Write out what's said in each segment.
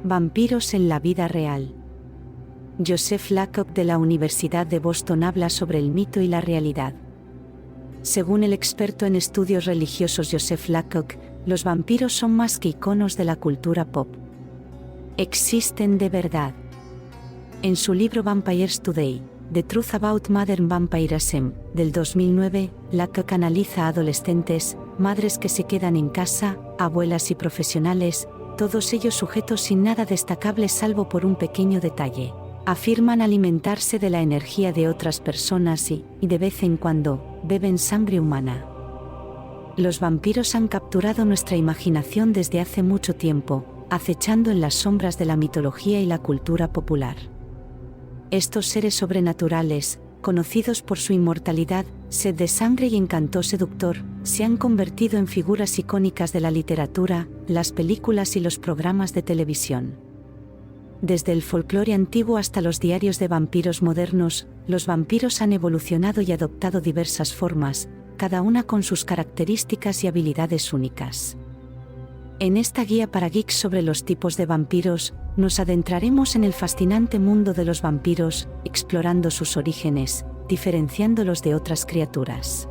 Vampiros en la vida real. Joseph Laycock de la Universidad de Boston habla sobre el mito y la realidad. Según el experto en estudios religiosos Joseph Laycock, los vampiros son más que iconos de la cultura pop. Existen de verdad. En su libro Vampires Today, The Truth About Modern Vampirism, del 2009, Laycock analiza a adolescentes, madres que se quedan en casa, abuelas y profesionales, todos ellos sujetos sin nada destacable salvo por un pequeño detalle. Afirman alimentarse de la energía de otras personas y, de vez en cuando, beben sangre humana. Los vampiros han capturado nuestra imaginación desde hace mucho tiempo, acechando en las sombras de la mitología y la cultura popular. Estos seres sobrenaturales, conocidos por su inmortalidad, sed de sangre y encanto seductor, se han convertido en figuras icónicas de la literatura, las películas y los programas de televisión. Desde el folclore antiguo hasta los diarios de vampiros modernos, los vampiros han evolucionado y adoptado diversas formas, cada una con sus características y habilidades únicas. En esta guía para geeks sobre los tipos de vampiros, nos adentraremos en el fascinante mundo de los vampiros, explorando sus orígenes, diferenciándolos de otras criaturas.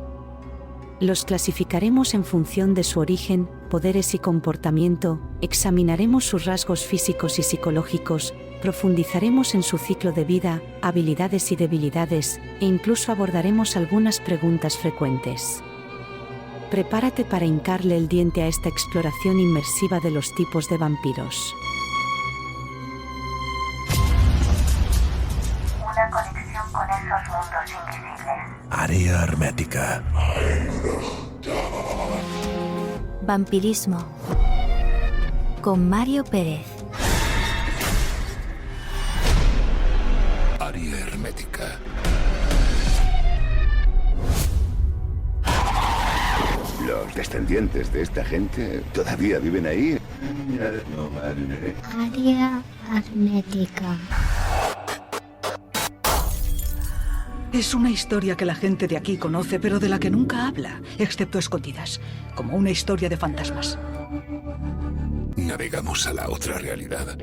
Los clasificaremos en función de su origen, poderes y comportamiento, examinaremos sus rasgos físicos y psicológicos, profundizaremos en su ciclo de vida, habilidades y debilidades, e incluso abordaremos algunas preguntas frecuentes. Prepárate para hincarle el diente a esta exploración inmersiva de los tipos de vampiros. Una conexión con esos mundos invisibles. Área hermética. Vampirismo. Con Mario Pérez. Área hermética. Los descendientes de esta gente todavía viven ahí. Área hermética. Es una historia que la gente de aquí conoce, pero de la que nunca habla, excepto escondidas, como una historia de fantasmas. Navegamos a la otra realidad.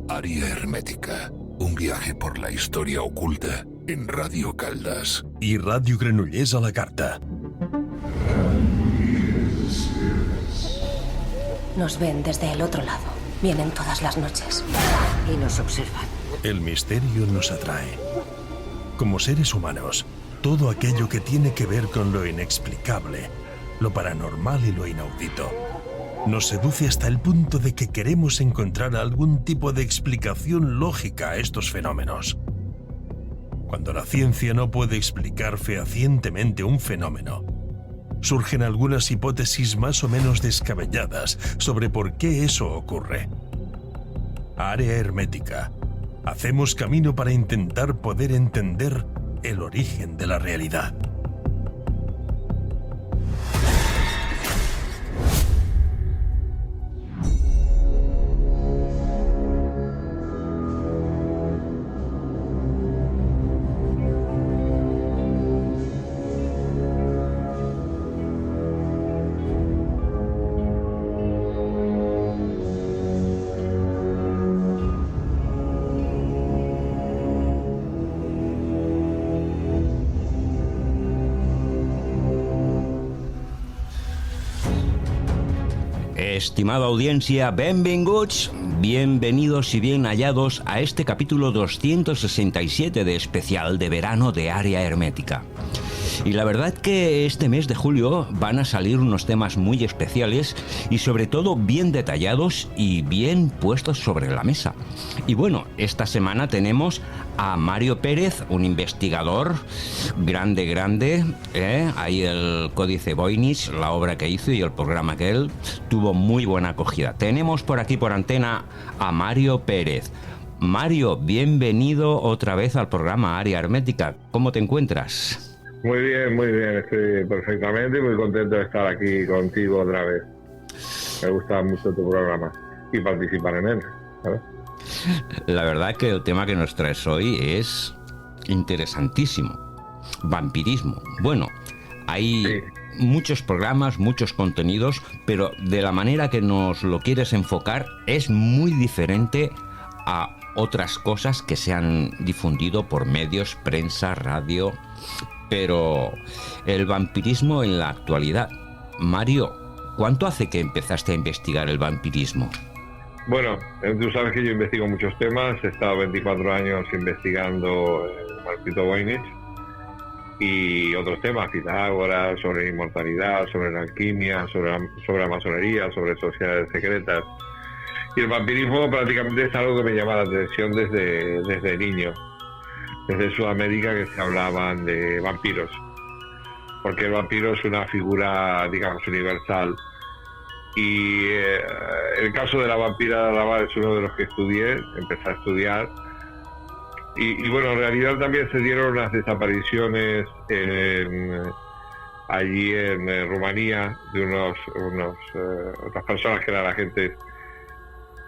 Área hermética. Un viaje por la historia oculta en Radio Caldas y Radio Granollers a la carta. Nos ven desde el otro lado. Vienen todas las noches y nos observan. El misterio nos atrae. Como seres humanos, todo aquello que tiene que ver con lo inexplicable, lo paranormal y lo inaudito, nos seduce hasta el punto de que queremos encontrar algún tipo de explicación lógica a estos fenómenos. Cuando la ciencia no puede explicar fehacientemente un fenómeno, surgen algunas hipótesis más o menos descabelladas sobre por qué eso ocurre. Área hermética. Hacemos camino para intentar poder entender el origen de la realidad. Estimada audiencia, benvinguts, bienvenidos y bien hallados a este capítulo 267 de especial de verano de Área Hermética. Y la verdad que este mes de julio van a salir unos temas muy especiales y sobre todo bien detallados y bien puestos sobre la mesa. Y bueno, esta semana tenemos a Mario Pérez, un investigador grande, ahí el Códice Voynich, la obra que hizo y el programa que él tuvo muy buena acogida. Tenemos por aquí por antena a Mario Pérez. Mario, bienvenido otra vez al programa Área Hermética. ¿Cómo te encuentras? Muy bien, estoy perfectamente y muy contento de estar aquí contigo otra vez. Me gusta mucho tu programa y participar en él, ¿sabes? La verdad que el tema que nos traes hoy es interesantísimo. Vampirismo. Bueno, hay muchos programas, muchos contenidos, pero de la manera que nos lo quieres enfocar es muy diferente a otras cosas que se han difundido por medios, prensa, radio. Pero el vampirismo en la actualidad, Mario, ¿cuánto hace que empezaste a investigar el vampirismo? Bueno, tú sabes que yo investigo muchos temas. He estado 24 años investigando el maldito Voynich y otros temas, Pitágoras, sobre inmortalidad, sobre la alquimia, sobre la masonería, sobre sociedades secretas. Y el vampirismo prácticamente es algo que me llama la atención desde niño. Desde Sudamérica, que se hablaban de vampiros. Porque el vampiro es una figura, digamos, universal. Y el caso de la vampira de Arrabal es uno de los que estudié, empecé a estudiar. Y bueno, en realidad también se dieron unas desapariciones allí en Rumanía de otras personas que eran agentes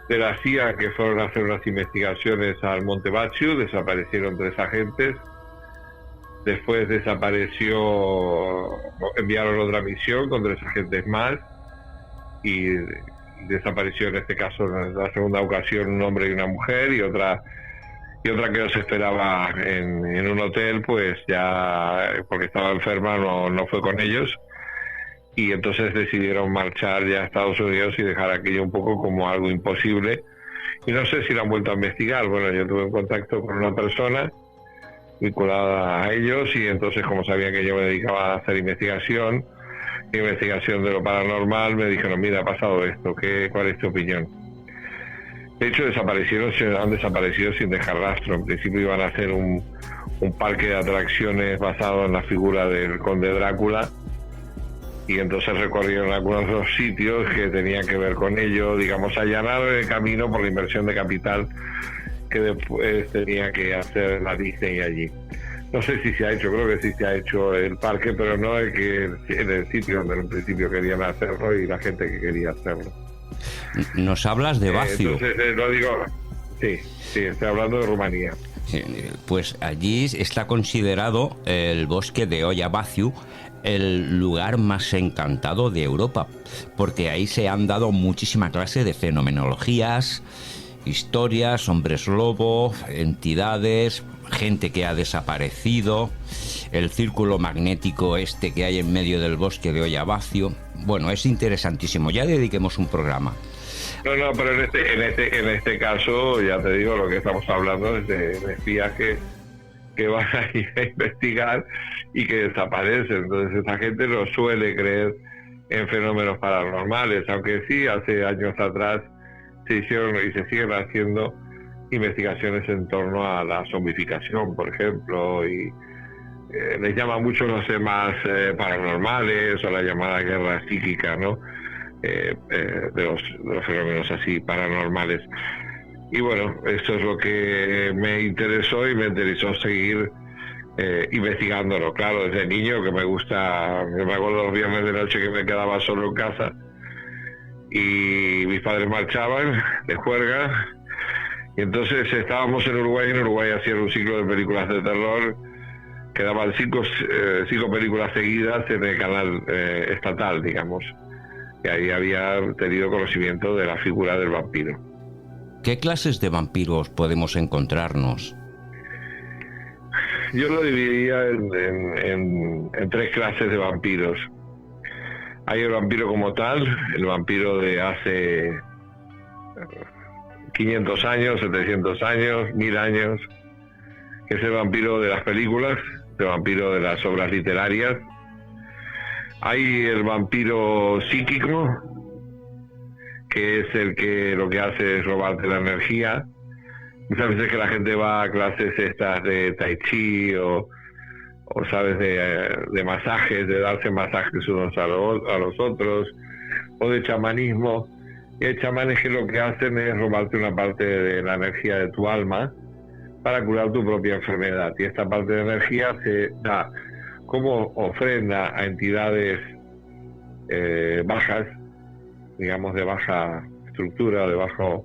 de la CIA, que fueron a hacer unas investigaciones al Monte Baciu. Desaparecieron 3 agentes. Después enviaron otra misión con 3 agentes más. Y desapareció en este caso, en la segunda ocasión, un hombre y una mujer, y otra que los esperaba en un hotel, pues ya porque estaba enferma no fue con ellos, y entonces decidieron marchar ya a Estados Unidos y dejar aquello un poco como algo imposible. Y no sé si lo han vuelto a investigar. Bueno, yo tuve un contacto con una persona vinculada a ellos, y entonces, como sabía que yo me dedicaba a hacer investigación de lo paranormal, me dijeron: mira, ha pasado esto, ¿cuál es tu opinión? De hecho, han desaparecido sin dejar rastro. En principio iban a hacer un parque de atracciones basado en la figura del conde Drácula, y entonces recorrieron algunos de los sitios que tenían que ver con ello, digamos, allanaron el camino por la inversión de capital que después tenía que hacer la Disney allí. No sé si se ha hecho, creo que sí se ha hecho el parque, pero no en el sitio donde en principio querían hacerlo y la gente que quería hacerlo. Nos hablas de Baciu. Entonces, lo digo, sí, estoy hablando de Rumanía. Pues allí está considerado el bosque de Oia Baciu el lugar más encantado de Europa, porque ahí se han dado muchísima clase de fenomenologías, historias, hombres lobo, entidades, gente que ha desaparecido, el círculo magnético que hay en medio del bosque de Oia Baciu. Bueno, es interesantísimo. Ya dediquemos un programa. No, pero en este caso, ya te digo, lo que estamos hablando es de espías que van a ir a investigar y que desaparecen. Entonces, esa gente no suele creer en fenómenos paranormales, aunque sí, hace años atrás se hicieron y se siguen haciendo investigaciones en torno a la zombificación, por ejemplo, y les llama mucho los temas paranormales o la llamada guerra psíquica, ¿no? De los fenómenos así paranormales. Y bueno, esto es lo que me interesó y me interesó seguir investigándolo. Claro, desde niño, que me acuerdo los viernes de noche que me quedaba solo en casa y mis padres marchaban de juerga, y entonces estábamos en Uruguay. En Uruguay hacían un ciclo de películas de terror que daban 5 películas seguidas en el canal estatal, digamos, y ahí había tenido conocimiento de la figura del vampiro. ¿Qué clases de vampiros podemos encontrarnos? Yo lo dividiría en 3 clases de vampiros. Hay el vampiro como tal, el vampiro de hace 500 años, 700 años, 1000 años, que es el vampiro de las películas, el vampiro de las obras literarias. Hay el vampiro psíquico, que es el que lo que hace es robarte la energía. Muchas veces que la gente va a clases estas de tai chi o sabes, de masajes, de darse masajes unos a los otros, o de chamanismo. Y hay chamanes que lo que hacen es robarte una parte de la energía de tu alma para curar tu propia enfermedad. Y esta parte de energía se da como ofrenda a entidades bajas, digamos, de baja estructura, de bajos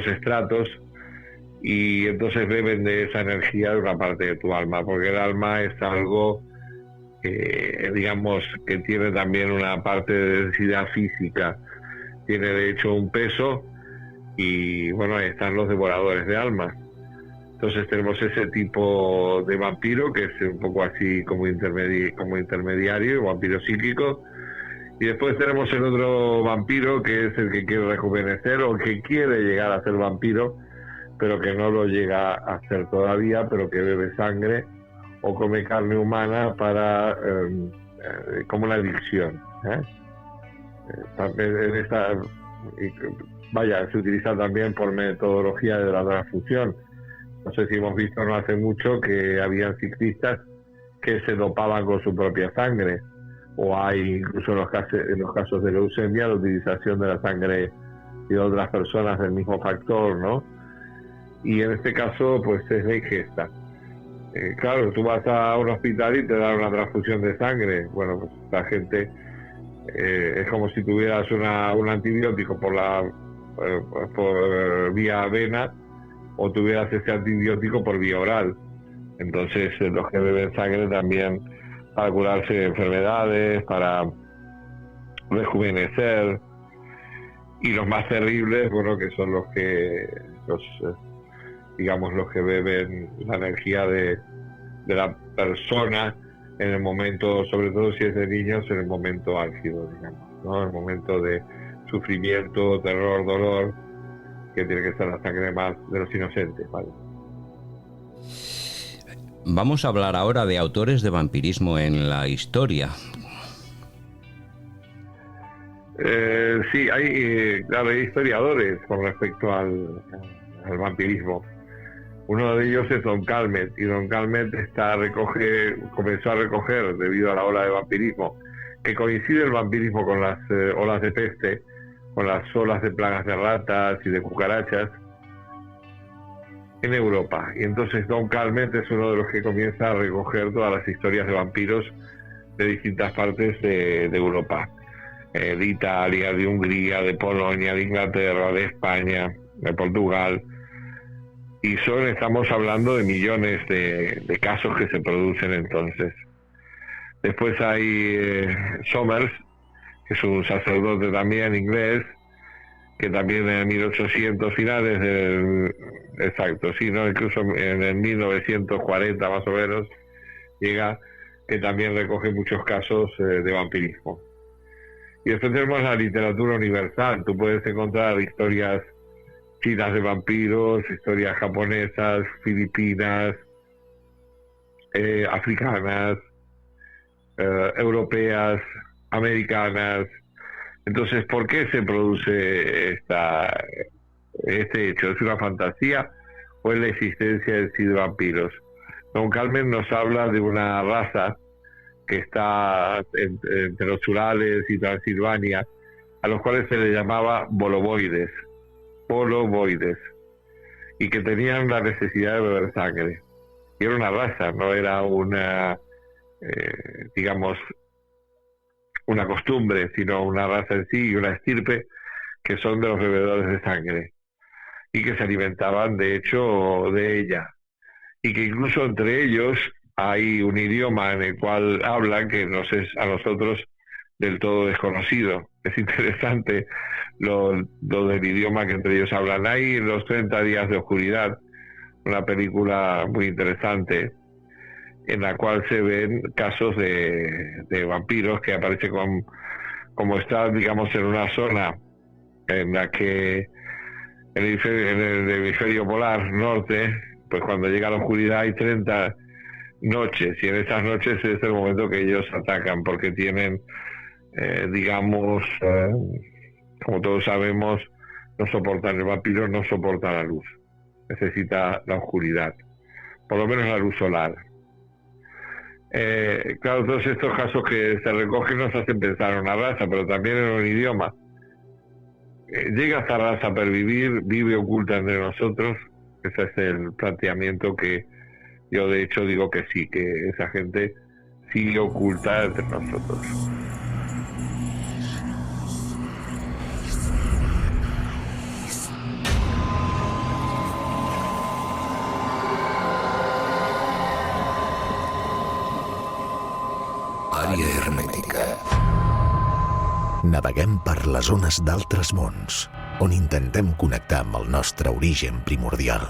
estratos, y entonces beben de esa energía de una parte de tu alma, porque el alma es algo digamos que tiene también una parte de densidad física, tiene de hecho un peso, y bueno, ahí están los devoradores de almas. Entonces tenemos ese tipo de vampiro que es un poco así como intermediario, vampiro psíquico, y después tenemos el otro vampiro que es el que quiere rejuvenecer o que quiere llegar a ser vampiro, pero que no lo llega a ser todavía, pero que bebe sangre o come carne humana para como una adicción. Se utiliza también por metodología de la transfusión. No sé si hemos visto no hace mucho que habían ciclistas que se dopaban con su propia sangre, o hay incluso en los casos de leucemia la utilización de la sangre de otras personas del mismo factor, ¿no? Y en este caso pues es la ingesta. Claro, tú vas a un hospital y te dan una transfusión de sangre. Bueno, pues la gente es como si tuvieras un antibiótico por vía vena, o tuvieras ese antibiótico por vía oral. Entonces los que beben sangre también para curarse de enfermedades, para rejuvenecer, y los más terribles, bueno, que son los que beben la energía de la persona en el momento, sobre todo si es de niños, en el momento álgido, digamos, ¿no? En el momento de sufrimiento, terror, dolor, que tiene que ser la sangre más de los inocentes, ¿vale? Vamos a hablar ahora de autores de vampirismo en la historia. Sí, hay historiadores con respecto al vampirismo. Uno de ellos es Don Calmet, y Don Calmet comenzó a recoger, debido a la ola de vampirismo, que coincide el vampirismo con las olas de peste, con las olas de plagas de ratas y de cucarachas en Europa. Y entonces Don Calmet es uno de los que comienza a recoger todas las historias de vampiros de distintas partes de Europa, de Italia, de Hungría, de Polonia, de Inglaterra, de España, de Portugal. Y estamos hablando de millones de casos que se producen entonces. Después hay Somers, que es un sacerdote también inglés, que también en 1800 finales incluso en el 1940 más o menos llega, que también recoge muchos casos de vampirismo. Y después tenemos la literatura universal. Tú puedes encontrar historias chinas de vampiros, historias japonesas, filipinas, africanas, europeas, americanas. Entonces, ¿por qué se produce este hecho? ¿Es una fantasía o es la existencia en sí de vampiros? Don Carmen nos habla de una raza que está entre los Urales y Transilvania, a los cuales se le llamaba bolovoides, y que tenían la necesidad de beber sangre. Y era una raza, no era una costumbre, sino una raza en sí y una estirpe, que son de los bebedores de sangre, y que se alimentaban de hecho de ella, y que incluso entre ellos hay un idioma en el cual hablan que nos es a nosotros del todo desconocido. Es interesante lo del idioma que entre ellos hablan. Hay Los 30 días de oscuridad, una película muy interesante, en la cual se ven casos de vampiros que aparecen como están, digamos, en una zona en la que en el hemisferio polar norte, pues cuando llega la oscuridad hay 30 noches, y en esas noches es el momento que ellos atacan, porque tienen, como todos sabemos, el vampiro no soporta la luz, necesita la oscuridad, por lo menos la luz solar. Claro, todos estos casos que se recogen nos hacen pensar en una raza, pero también en un idioma. ¿Llega esta raza a pervivir? ¿Vive oculta entre nosotros? Ese es el planteamiento que yo de hecho digo que sí, que esa gente sigue oculta entre nosotros. Naveguem per les ones d'altres mons, on intentem connectar amb el nostre origen primordial.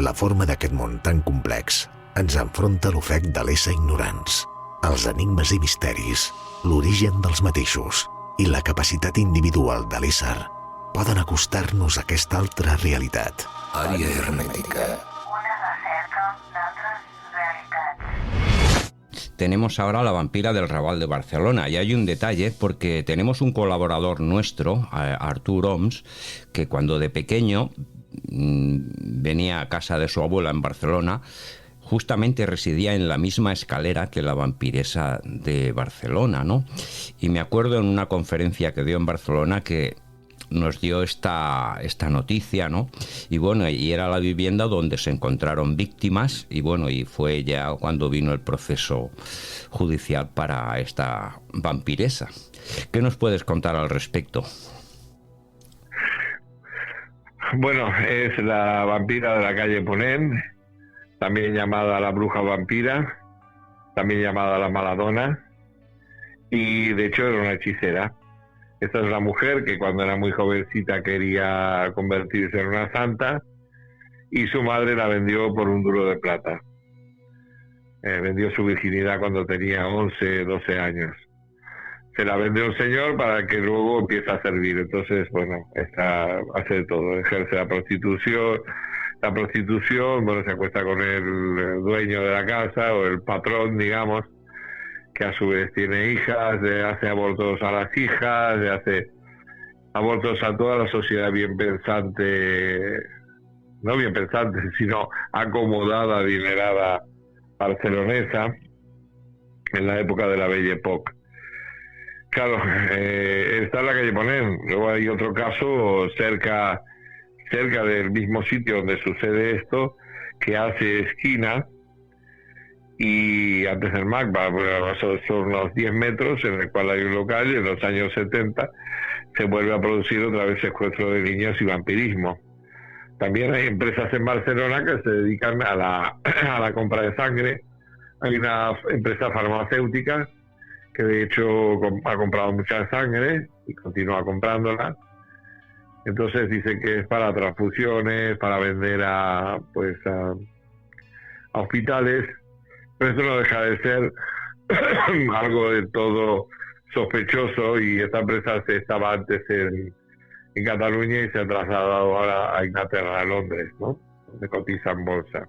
La forma d'aquest món tan complex ens enfronta l'ofec de l'ésser ignorants, els enigmes i misteris, l'origen dels mateixos i la capacitat individual de l'ésser poden acostar-nos a aquesta altra realitat. Àrea hermética. Una recerca d'altres realitats. Tenemos ahora la vampira del Raval de Barcelona y hay un detalle porque tenemos un colaborador nuestro, Artur Oms, que cuando de pequeño venía a casa de su abuela en Barcelona, justamente residía en la misma escalera que la vampiresa de Barcelona, ¿no? Y me acuerdo en una conferencia que dio en Barcelona que nos dio esta noticia, ¿no? Y bueno, y era la vivienda donde se encontraron víctimas y bueno, y fue ya cuando vino el proceso judicial para esta vampiresa. ¿Qué nos puedes contar al respecto? Bueno, es la vampira de la calle Ponent, también llamada la bruja vampira, también llamada la Maladona, y de hecho era una hechicera. Esta es una mujer que cuando era muy jovencita quería convertirse en una santa y su madre la vendió por un duro de plata. Vendió su virginidad cuando tenía 11, 12 años. Se la vendió un señor para que luego empiece a servir. Entonces, bueno, hace de todo. Ejerce la prostitución, bueno, se acuesta con el dueño de la casa o el patrón, digamos, que a su vez tiene hijas, le hace abortos a las hijas, le hace abortos a toda la sociedad bien pensante, no bien pensante, sino acomodada, adinerada barcelonesa, en la época de la Belle Époque. Claro, está en la calle Ponent. Luego hay otro caso cerca del mismo sitio donde sucede esto, que hace esquina, y antes del MACBA, son unos 10 metros, en el cual hay un local, y en los años 70 se vuelve a producir otra vez secuestro de niños y vampirismo. También hay empresas en Barcelona que se dedican a la compra de sangre. Hay una empresa farmacéutica que de hecho ha comprado mucha sangre y continúa comprándola. Entonces dice que es para transfusiones, para vender a hospitales. Pero eso no deja de ser algo de todo sospechoso, y esta empresa estaba antes en Cataluña y se ha trasladado ahora a Inglaterra, a Londres, ¿no? Donde cotiza en bolsa.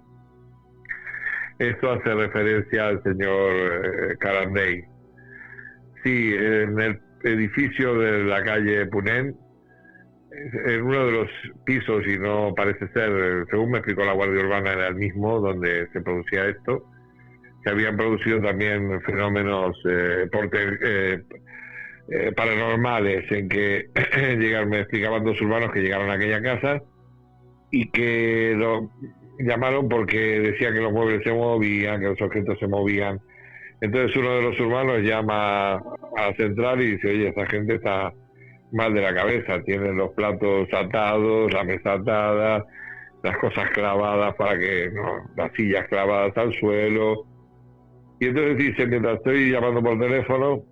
Esto hace referencia al señor Carandey. Sí, en el edificio de la calle Ponent, en uno de los pisos, y no parece ser, según me explicó la Guardia Urbana, era el mismo donde se producía esto, se habían producido también fenómenos paranormales, en que me explicaban dos urbanos que llegaron a aquella casa y que lo llamaron porque decía que los muebles se movían, que los objetos se movían. Entonces uno de los urbanos llama a la central y dice: oye, esta gente está mal de la cabeza, tienen los platos atados, la mesa atada, las cosas clavadas las sillas clavadas al suelo. Y entonces dice, mientras estoy llamando por teléfono,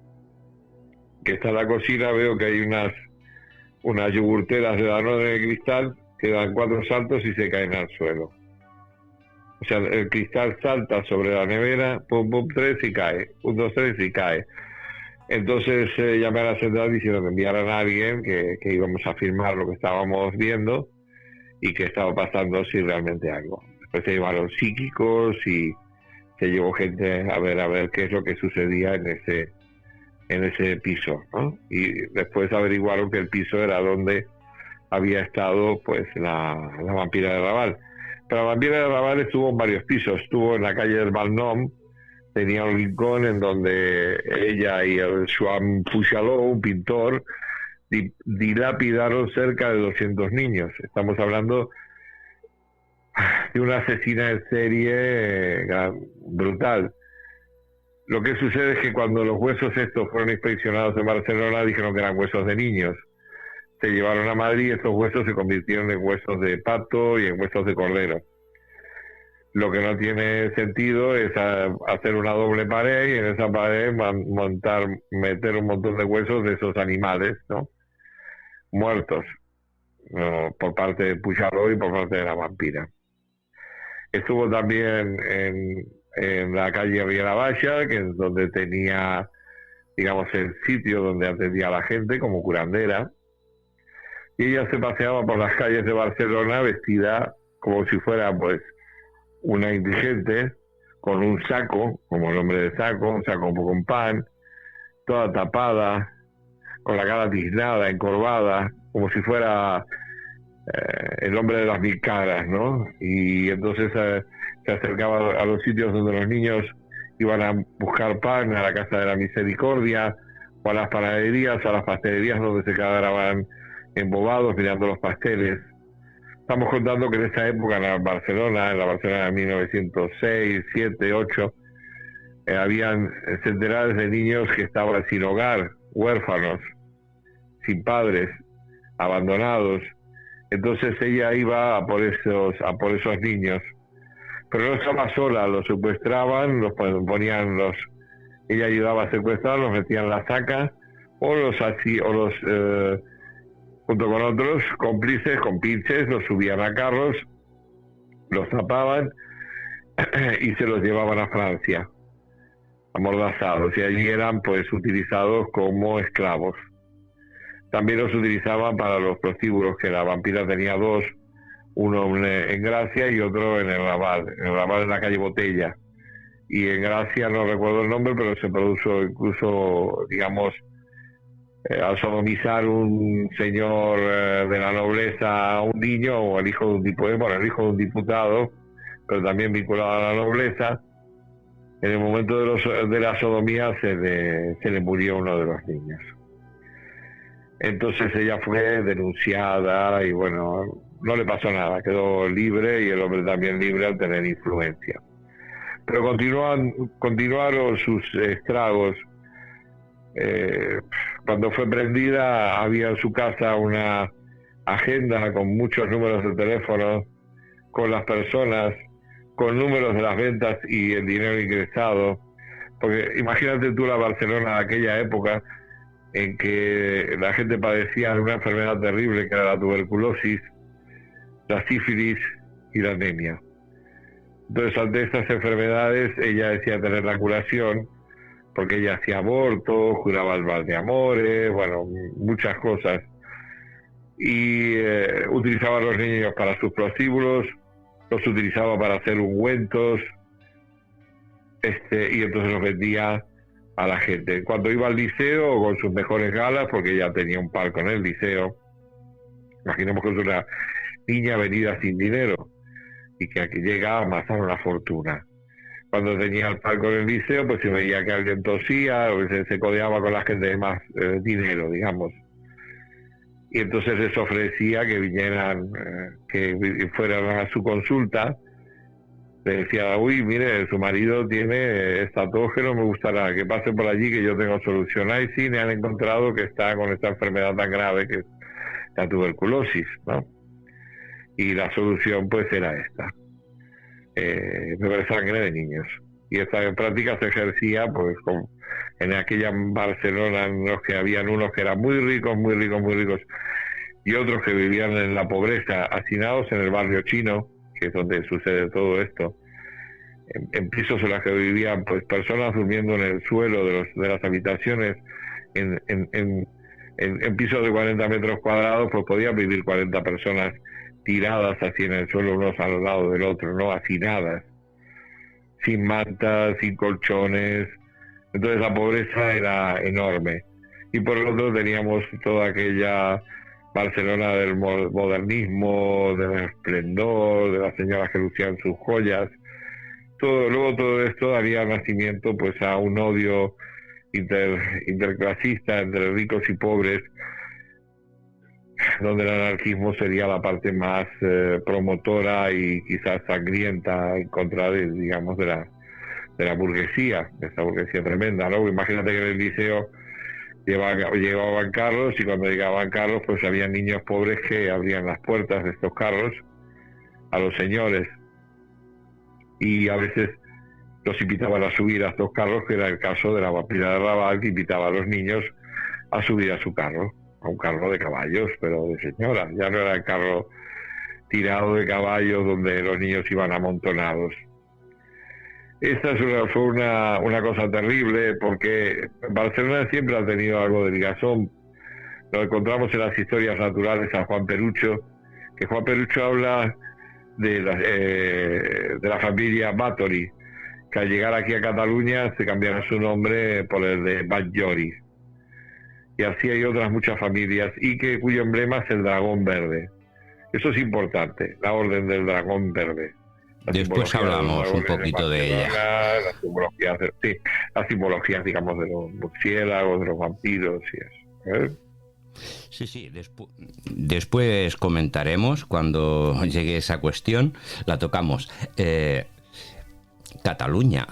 que está en la cocina, veo que hay unas yogurteras de Danone de cristal que dan 4 saltos y se caen al suelo. O sea, el cristal salta sobre la nevera, pum, pum, 3 y cae. 1, 2, 3 y cae. Entonces llamé a la central diciendo que enviaran a alguien, que íbamos a firmar lo que estábamos viendo y que estaba pasando si realmente algo. Después se llevaron psíquicos y se llevó gente a ver qué es lo que sucedía en ese piso, ¿no? Y después averiguaron que el piso era donde había estado la vampira de Raval. Pero la vampira de Raval estuvo en varios pisos. Estuvo en la calle del Valnom, tenía un rincón en donde ella y el Joan Puigdemont, un pintor, dilapidaron cerca de 200 niños. Estamos hablando de una asesina en serie brutal. Lo que sucede es que cuando los huesos estos fueron inspeccionados en Barcelona, dijeron que eran huesos de niños. Se llevaron a Madrid y estos huesos se convirtieron en huesos de pato y en huesos de cordero. Lo que no tiene sentido es hacer una doble pared y en esa pared meter un montón de huesos de esos animales, ¿no? Muertos, ¿no? Por parte de Pujaro y por parte de la vampira. Estuvo también en la calle Riera Baixa, que es donde tenía, digamos, el sitio donde atendía a la gente como curandera. Y ella se paseaba por las calles de Barcelona vestida como si fuera, pues, una indigente, con un saco, como el hombre de saco, un saco con pan, toda tapada, con la cara tiznada, encorvada, como si fuera el hombre de las 1000 caras, ¿no? Y entonces se acercaba a los sitios donde los niños iban a buscar pan, a la Casa de la Misericordia, o a las panaderías, o a las pastelerías donde se quedaban embobados mirando los pasteles. Estamos contando que en esa época en la Barcelona de 1906, 7, 8, habían centenares de niños que estaban sin hogar, huérfanos, sin padres, abandonados. Entonces ella iba a por esos niños, pero no estaba sola, los secuestraban, ella ayudaba a secuestrar, los metían en la saca, junto con otros cómplices, con pinches, los subían a carros, los tapaban y se los llevaban a Francia, amordazados, y allí eran pues utilizados como esclavos. También los utilizaban para los prostíbulos, que la vampira tenía dos, uno en Gracia y otro en el Raval en la calle Botella. Y en Gracia no recuerdo el nombre, pero se produjo incluso, digamos, al sodomizar un señor de la nobleza a un niño, o el hijo de un diputado, pero también vinculado a la nobleza, en el momento de la sodomía se le murió uno de los niños. Entonces ella fue denunciada y bueno, no le pasó nada, quedó libre y el hombre también libre al tener influencia. Pero continuaron sus estragos. Cuando fue prendida había en su casa una agenda con muchos números de teléfono, con las personas, con números de las ventas y el dinero ingresado. Porque imagínate tú la Barcelona de aquella época en que la gente padecía de una enfermedad terrible que era la tuberculosis, la sífilis y la anemia. Entonces, ante estas enfermedades ella decía tener la curación, porque ella hacía aborto, juraba el mal de amores, bueno, muchas cosas. Y utilizaba a los niños para sus prostíbulos, los utilizaba para hacer ungüentos, y entonces los vendía a la gente. Cuando iba al liceo con sus mejores galas, porque ella tenía un palco en el liceo, imaginemos que es una niña venida sin dinero y que aquí llega a amasar una fortuna. Cuando tenía el palco en el liceo, pues se veía que alguien tosía o se codeaba con la gente de más dinero, digamos. Y entonces les ofrecía que vinieran, que fueran a su consulta. Le decía, uy, mire, su marido tiene esta tos que no me gustará, que pase por allí que yo tengo solución. Ahí sí me han encontrado que está con esta enfermedad tan grave que es la tuberculosis, ¿no? Y la solución pues era esta, beber sangre de niños. Y esta práctica se ejercía pues en aquella Barcelona, en los que habían unos que eran muy ricos, y otros que vivían en la pobreza, hacinados en el barrio chino, que es donde sucede todo esto, en pisos en los que vivían pues personas durmiendo en el suelo de las habitaciones, en pisos de 40 metros cuadrados, pues podían vivir 40 personas tiradas así en el suelo, unos al lado del otro, ¿no? Hacinadas, sin mantas, sin colchones. Entonces la pobreza era enorme. Y por el otro teníamos toda aquella Barcelona del modernismo, del esplendor, de las señoras que lucían sus joyas. Luego todo esto daría nacimiento pues a un odio interclasista entre ricos y pobres, donde el anarquismo sería la parte más promotora y quizás sangrienta en contra de, digamos, de la burguesía, de esa burguesía tremenda, ¿no? Imagínate que en el liceo llevaban carros, y cuando llegaban carros pues había niños pobres que abrían las puertas de estos carros a los señores y a veces los invitaban a subir a estos carros, que era el caso de la vampira de Raval, que invitaba a los niños a subir a su carro, a un carro de caballos, pero de señora. Ya no era el carro tirado de caballos donde los niños iban amontonados. Esta fue una cosa terrible, porque Barcelona siempre ha tenido algo de ligazón. Lo encontramos en las historias naturales a Juan Perucho, que Juan Perucho habla de la familia Báthory, que al llegar aquí a Cataluña se cambiaron su nombre por el de Batllori. Y así hay otras muchas familias, y cuyo emblema es el dragón verde. Eso es importante, la Orden del Dragón Verde. Después hablamos un poquito de ella. Las simbologías, digamos, de los murciélagos, de los vampiros y eso. Sí, después comentaremos cuando llegue esa cuestión, la tocamos. Cataluña,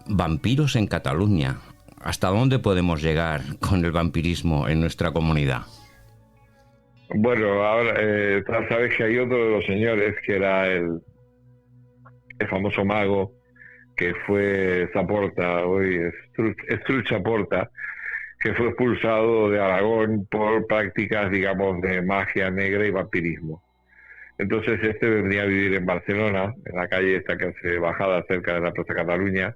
vampiros en Cataluña. ¿Hasta dónde podemos llegar con el vampirismo en nuestra comunidad? Bueno, ahora sabes que hay otro de los señores que era el famoso mago que fue Saporta, hoy Estruch Saporta, que fue expulsado de Aragón por prácticas, digamos, de magia negra y vampirismo. Entonces venía a vivir en Barcelona, en la calle esta que hace bajada cerca de la Plaza Cataluña,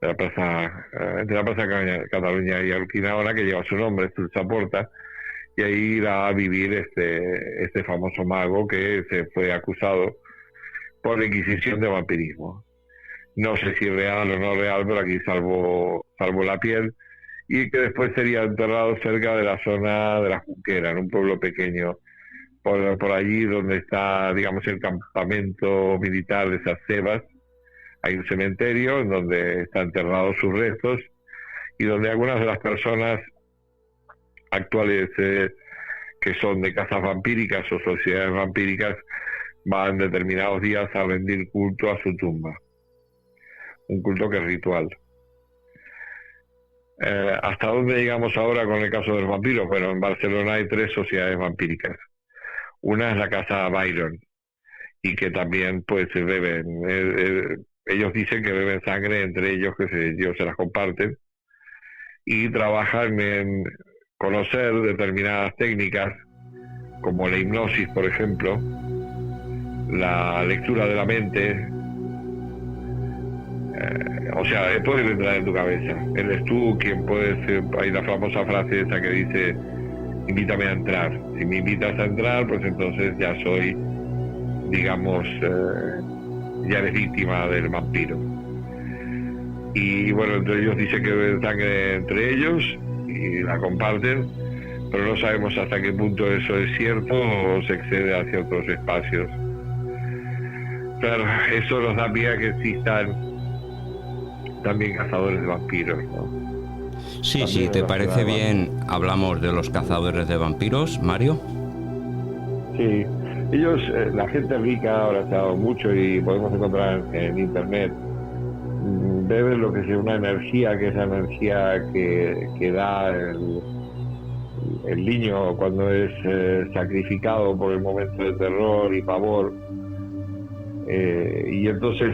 entre la Plaza Cataluña y Urquinaona, que lleva su nombre, Estruch Saporta, y ahí irá a vivir este famoso mago que se fue acusado por la Inquisición de vampirismo. No sé si real o no real, pero aquí salvó la piel, y que después sería enterrado cerca de la zona de la Junquera, en un pueblo pequeño, por allí donde está, digamos, el campamento militar de Sasebas. Hay un cementerio en donde están enterrados sus restos, y donde algunas de las personas actuales que son de casas vampíricas o sociedades vampíricas van determinados días a rendir culto a su tumba. Un culto que es ritual. ¿Hasta dónde llegamos ahora con el caso de los vampiros? Bueno, en Barcelona hay 3 sociedades vampíricas. Una es la Casa Byron, y que también pues se beben. Ellos dicen que beben sangre entre ellos, que ellos se las comparten, y trabajan en conocer determinadas técnicas, como la hipnosis, por ejemplo, la lectura de la mente. O sea, puedes entrar en tu cabeza. Eres tú quien puedes. Hay la famosa frase esa que dice: invítame a entrar. Si me invitas a entrar, pues entonces ya soy, digamos, ya eres víctima del vampiro. Y bueno, entre ellos dicen que beben sangre entre ellos y la comparten, pero no sabemos hasta qué punto eso es cierto o se excede hacia otros espacios. Claro, eso nos da pie a que existan también cazadores de vampiros, ¿no? Sí, también sí, ¿te parece bien? Hablamos de los cazadores de vampiros, Mario. Sí, ellos, la gente rica, ahora se ha dado mucho y podemos encontrar en internet, beben lo que es una energía, que es la energía que da el niño cuando es sacrificado por el momento de terror y pavor. Y entonces,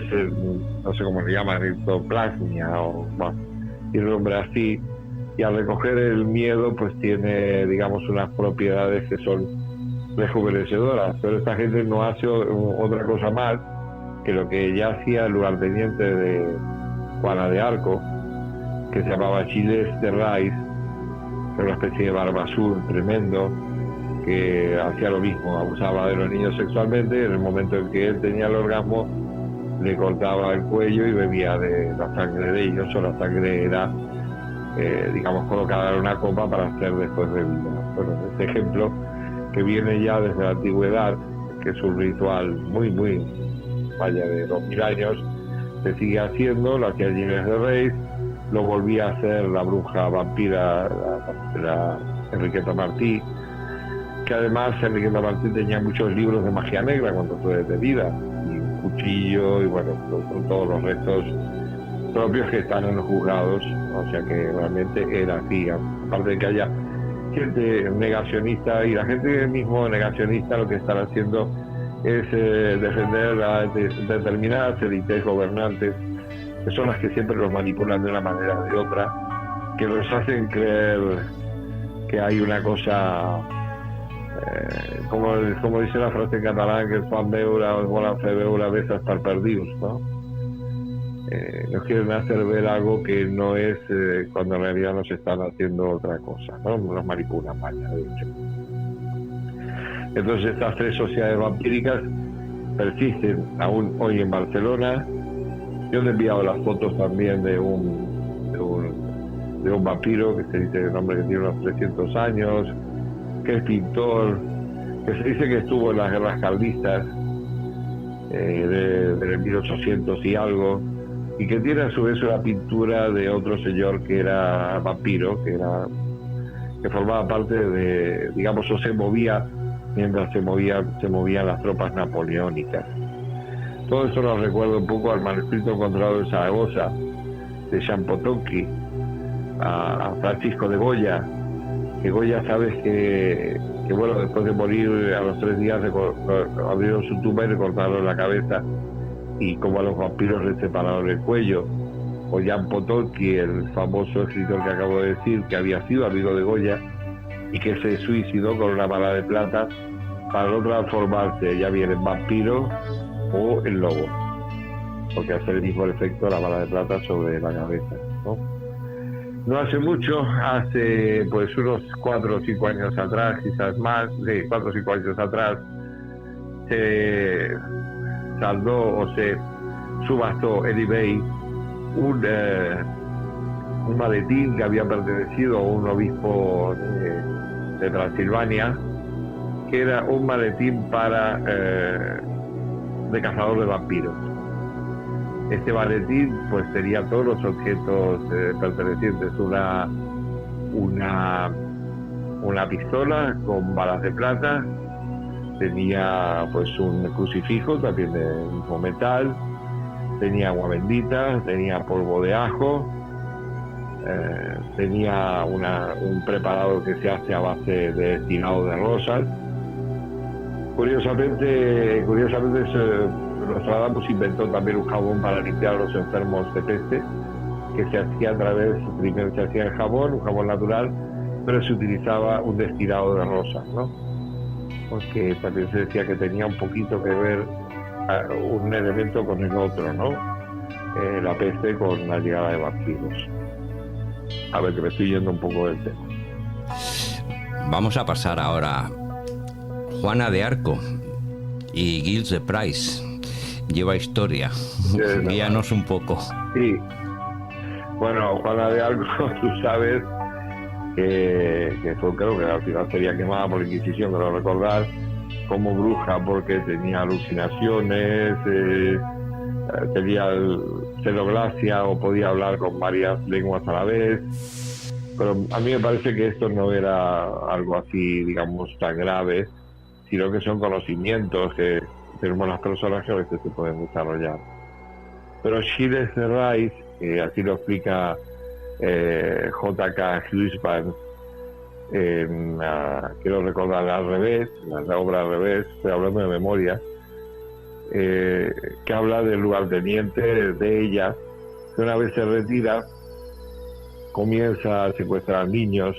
no sé cómo se llama, ectoplasmia o tiene un nombre así, y al recoger el miedo pues tiene, digamos, unas propiedades que son rejuvenecedoras, pero esta gente no hace otra cosa más que lo que ya hacía el lugarteniente de Juana de Arco, que se llamaba Gilles de Rais, que era una especie de barbasur tremendo, que hacía lo mismo, abusaba de los niños sexualmente, y en el momento en que él tenía el orgasmo le cortaba el cuello y bebía de la sangre de ellos, o la sangre era, digamos, colocada en una copa para hacer después bebida. Bueno, este ejemplo, que viene ya desde la antigüedad, que es un ritual muy, vaya, de 2000 años, se sigue haciendo, lo hacía Gilles de Rais, lo volvía a hacer la bruja vampira, la Enriqueta Martí, que además Enriqueta Martí tenía muchos libros de magia negra cuando fue detenida, y un cuchillo, y bueno, con todos los restos propios que están en los juzgados, o sea que realmente era así, aparte de que haya gente negacionista, y la gente mismo negacionista lo que están haciendo es defender a determinadas élites gobernantes, que son las que siempre los manipulan de una manera o de otra, que los hacen creer que hay una cosa, como dice la frase en catalán, que es Juan Beura o Volan Fe Beura veces per perdius, ¿no? Nos quieren hacer ver algo que no es, cuando en realidad nos están haciendo otra cosa, ¿no? Nos manipulan, vaya, de hecho. Entonces estas 3 sociedades vampíricas persisten aún hoy en Barcelona. Yo te he enviado las fotos también de un vampiro que se dice el nombre, que tiene unos 300 años, que es pintor, que se dice que estuvo en las guerras carlistas de 1800 y algo, y que tiene a su vez una pintura de otro señor que era vampiro, que formaba parte de, digamos, o se movía mientras se movían las tropas napoleónicas. Todo esto nos recuerda un poco al manuscrito encontrado en Zaragoza de Jean Potocki, a Francisco de Goya, que Goya, sabes que bueno, después de morir a los 3 días abrieron su tumba y le cortaron la cabeza, y como a los vampiros les separaron el cuello. O Jean Potocki, el famoso escritor que acabo de decir, que había sido amigo de Goya y que se suicidó con una bala de plata para no transformarse ya bien en vampiro o en lobo, porque hace el mismo efecto la bala de plata sobre la cabeza, ¿no? No hace mucho, hace pues unos 4 o 5 años atrás, quizás más, de 4 o 5 años atrás, se saldó o se subastó en eBay un maletín que había pertenecido a un obispo de Transilvania, que era un maletín de cazador de vampiros. Este maletín pues tenía todos los objetos pertenecientes, una pistola con balas de plata, tenía pues un crucifijo también de mismo metal, tenía agua bendita, tenía polvo de ajo, tenía un preparado que se hace a base de destilado de rosas. Curiosamente Nostradamus inventó también un jabón para limpiar a los enfermos de peste, que se hacía primero se hacía en jabón, un jabón natural, pero se utilizaba un destilado de rosas, ¿no? Porque también se decía que tenía un poquito que ver un elemento con el otro, ¿no? La peste con la llegada de vampiros. A ver, que me estoy yendo un poco del tema. Vamos a pasar ahora a Juana de Arco y Giles de Price. Lleva historia. Guíanos un poco. Sí. Bueno, Juana de Arco, tú sabes que fue, creo que al final sería quemada por la Inquisición, creo recordar, como bruja, porque tenía alucinaciones, tenía celoglasia o podía hablar con varias lenguas a la vez. Pero a mí me parece que esto no era algo así, digamos, tan grave, sino que son conocimientos que tenemos las personas que a veces se pueden desarrollar. Pero Giles de Rice, así lo explica J.K. Husband, quiero recordar Al revés, la obra Al revés, estoy hablando de memoria, que habla del lugarteniente de ella, que una vez se retira, comienza a secuestrar niños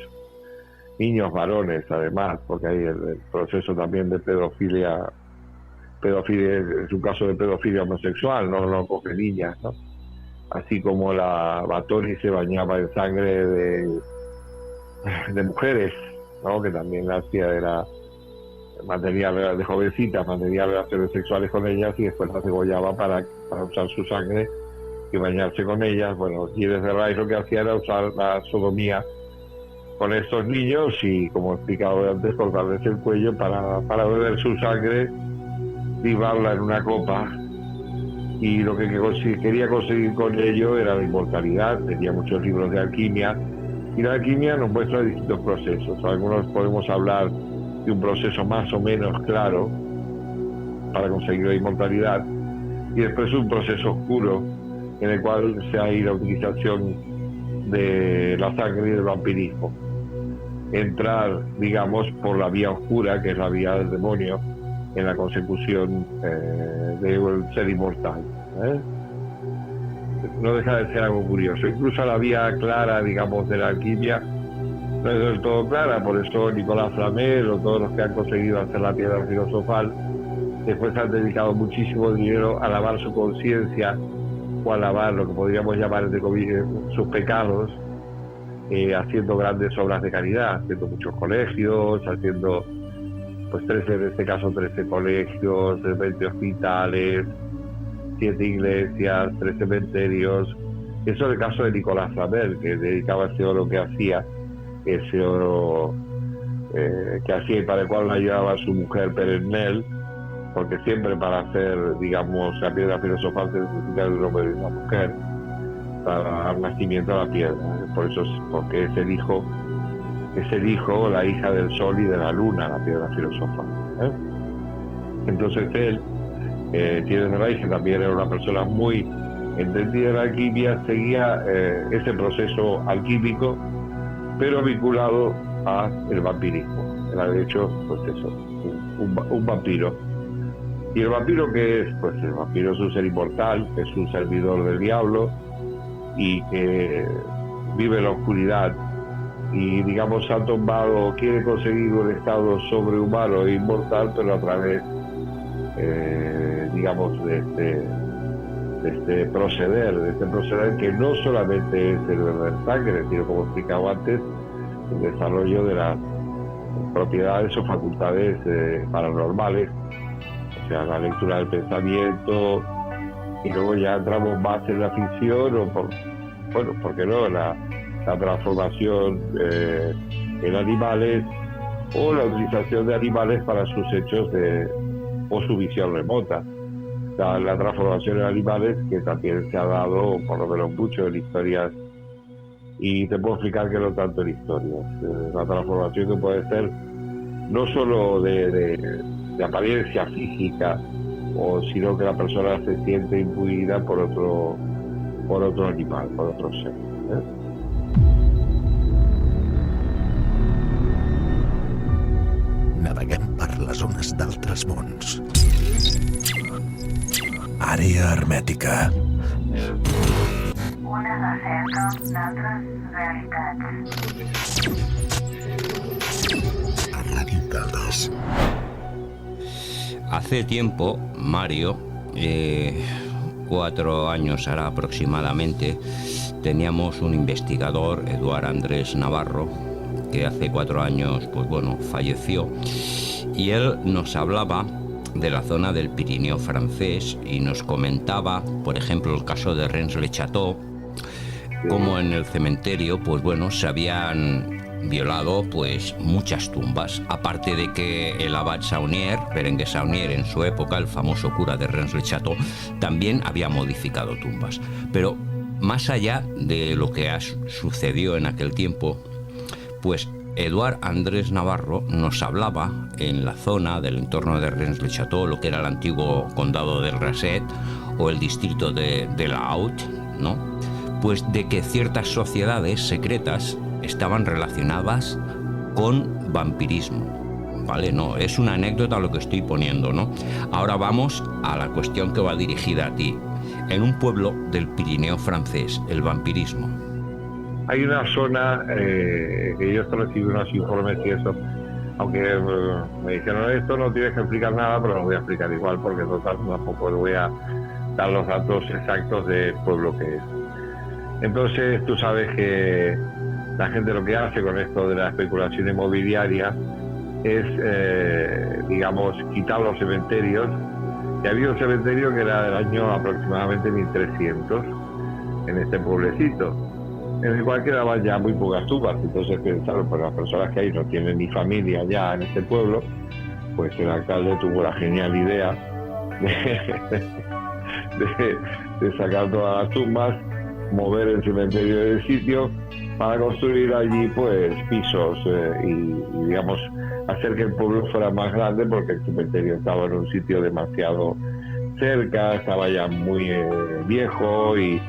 varones además, porque hay el proceso también de pedofilia es un caso de pedofilia homosexual, no coge niñas, ¿no? Así como la Bathory se bañaba en sangre de mujeres, ¿no? Que también la hacía, mantenía de jovencitas, mantenía relaciones sexuales con ellas y después las degollaba para usar su sangre y bañarse con ellas. Bueno, y desde Rice lo que hacía era usar la sodomía con estos niños y, como he explicado antes, cortarles el cuello para beber su sangre, libarla en una copa, y lo que quería conseguir con ello era la inmortalidad. Tenía muchos libros de alquimia, y la alquimia nos muestra distintos procesos. Algunos podemos hablar de un proceso más o menos claro para conseguir la inmortalidad, y después un proceso oscuro en el cual se hay la utilización de la sangre y del vampirismo. Entrar, digamos, por la vía oscura, que es la vía del demonio, en la consecución de ser inmortal. No deja de ser algo curioso. Incluso la vía clara, digamos, de la alquimia no es del todo clara, por eso Nicolás Flamel o todos los que han conseguido hacer la piedra filosofal después han dedicado muchísimo dinero a lavar su conciencia o a lavar lo que podríamos llamar, entre comillas, sus pecados, haciendo grandes obras de caridad, haciendo muchos colegios, haciendo, pues 13, en este caso 13 colegios, 20 hospitales, 7 iglesias, 3 cementerios. Eso es el caso de Nicolás Flamel, que dedicaba ese oro que hacía, ese oro que hacía y para el cual la llevaba su mujer Perennel, porque siempre para hacer, digamos, la piedra filosofal se necesita de un hombre y de una mujer para dar nacimiento a la piedra. Por eso, porque es el hijo, la hija del sol y de la luna, la piedra filosofal. Entonces él tiene una raíz que también era una persona muy entendida en la alquimia, seguía ese proceso alquímico, pero vinculado al vampirismo. Era de hecho, pues eso, un vampiro. ¿Y el vampiro qué es? Pues el vampiro es un ser inmortal, es un servidor del diablo y que vive en la oscuridad y, digamos, ha tomado, quiere conseguir un estado sobrehumano e inmortal, pero a través, digamos, de este proceder que no solamente es el beber sangre, sino, como explicaba antes, el desarrollo de las propiedades o facultades paranormales, o sea, la lectura del pensamiento, y luego ya entramos más en la ficción, o ¿por qué no? La transformación en animales, o la utilización de animales para sus hechos o su visión remota. La transformación en animales, que también se ha dado, por lo menos mucho, en historias, y te puedo explicar que no tanto en historias. La transformación que puede ser no solo de apariencia física, sino que la persona se siente imbuida por otro animal, por otro ser. Naveguem per les ones d'altres mons. Àrea hermètica. Una recerca d'altres realitats. A Ràdio Caldes. Hace tiempo, Mario, 4 años hará aproximadamente, teníamos un investigador, Eduard Andrés Navarro, que hace 4 años, pues bueno, falleció, y él nos hablaba de la zona del Pirineo francés y nos comentaba, por ejemplo, el caso de Rennes-le-Château, como en el cementerio, pues bueno, se habían violado pues muchas tumbas, aparte de que el abad Saunier, Berenguer Saunier, en su época, el famoso cura de Rennes-le-Château, también había modificado tumbas. Pero más allá de lo que sucedió en aquel tiempo, pues Eduard Andrés Navarro nos hablaba en la zona del entorno de Rennes-le-Château, lo que era el antiguo condado del Raset o el distrito de la Haute, ¿no? Pues de que ciertas sociedades secretas estaban relacionadas con vampirismo, ¿vale? No, es una anécdota lo que estoy poniendo, ¿no? Ahora vamos a la cuestión que va dirigida a ti. En un pueblo del Pirineo francés, el vampirismo. Hay una zona que yo recibí unos informes y eso, aunque me dijeron esto no tienes que explicar nada, pero lo voy a explicar igual porque total tampoco le voy a dar los datos exactos del pueblo que es. Entonces tú sabes que la gente lo que hace con esto de la especulación inmobiliaria es, digamos, quitar los cementerios. Y había un cementerio que era del año aproximadamente 1300 en este pueblecito, en el cual quedaban ya muy pocas tumbas. Entonces pensaron, pues las personas que ahí no tienen ni familia ya en este pueblo, pues el alcalde tuvo la genial idea de sacar todas las tumbas, mover el cementerio del sitio para construir allí pues pisos y digamos hacer que el pueblo fuera más grande, porque el cementerio estaba en un sitio demasiado cerca, estaba ya muy viejo y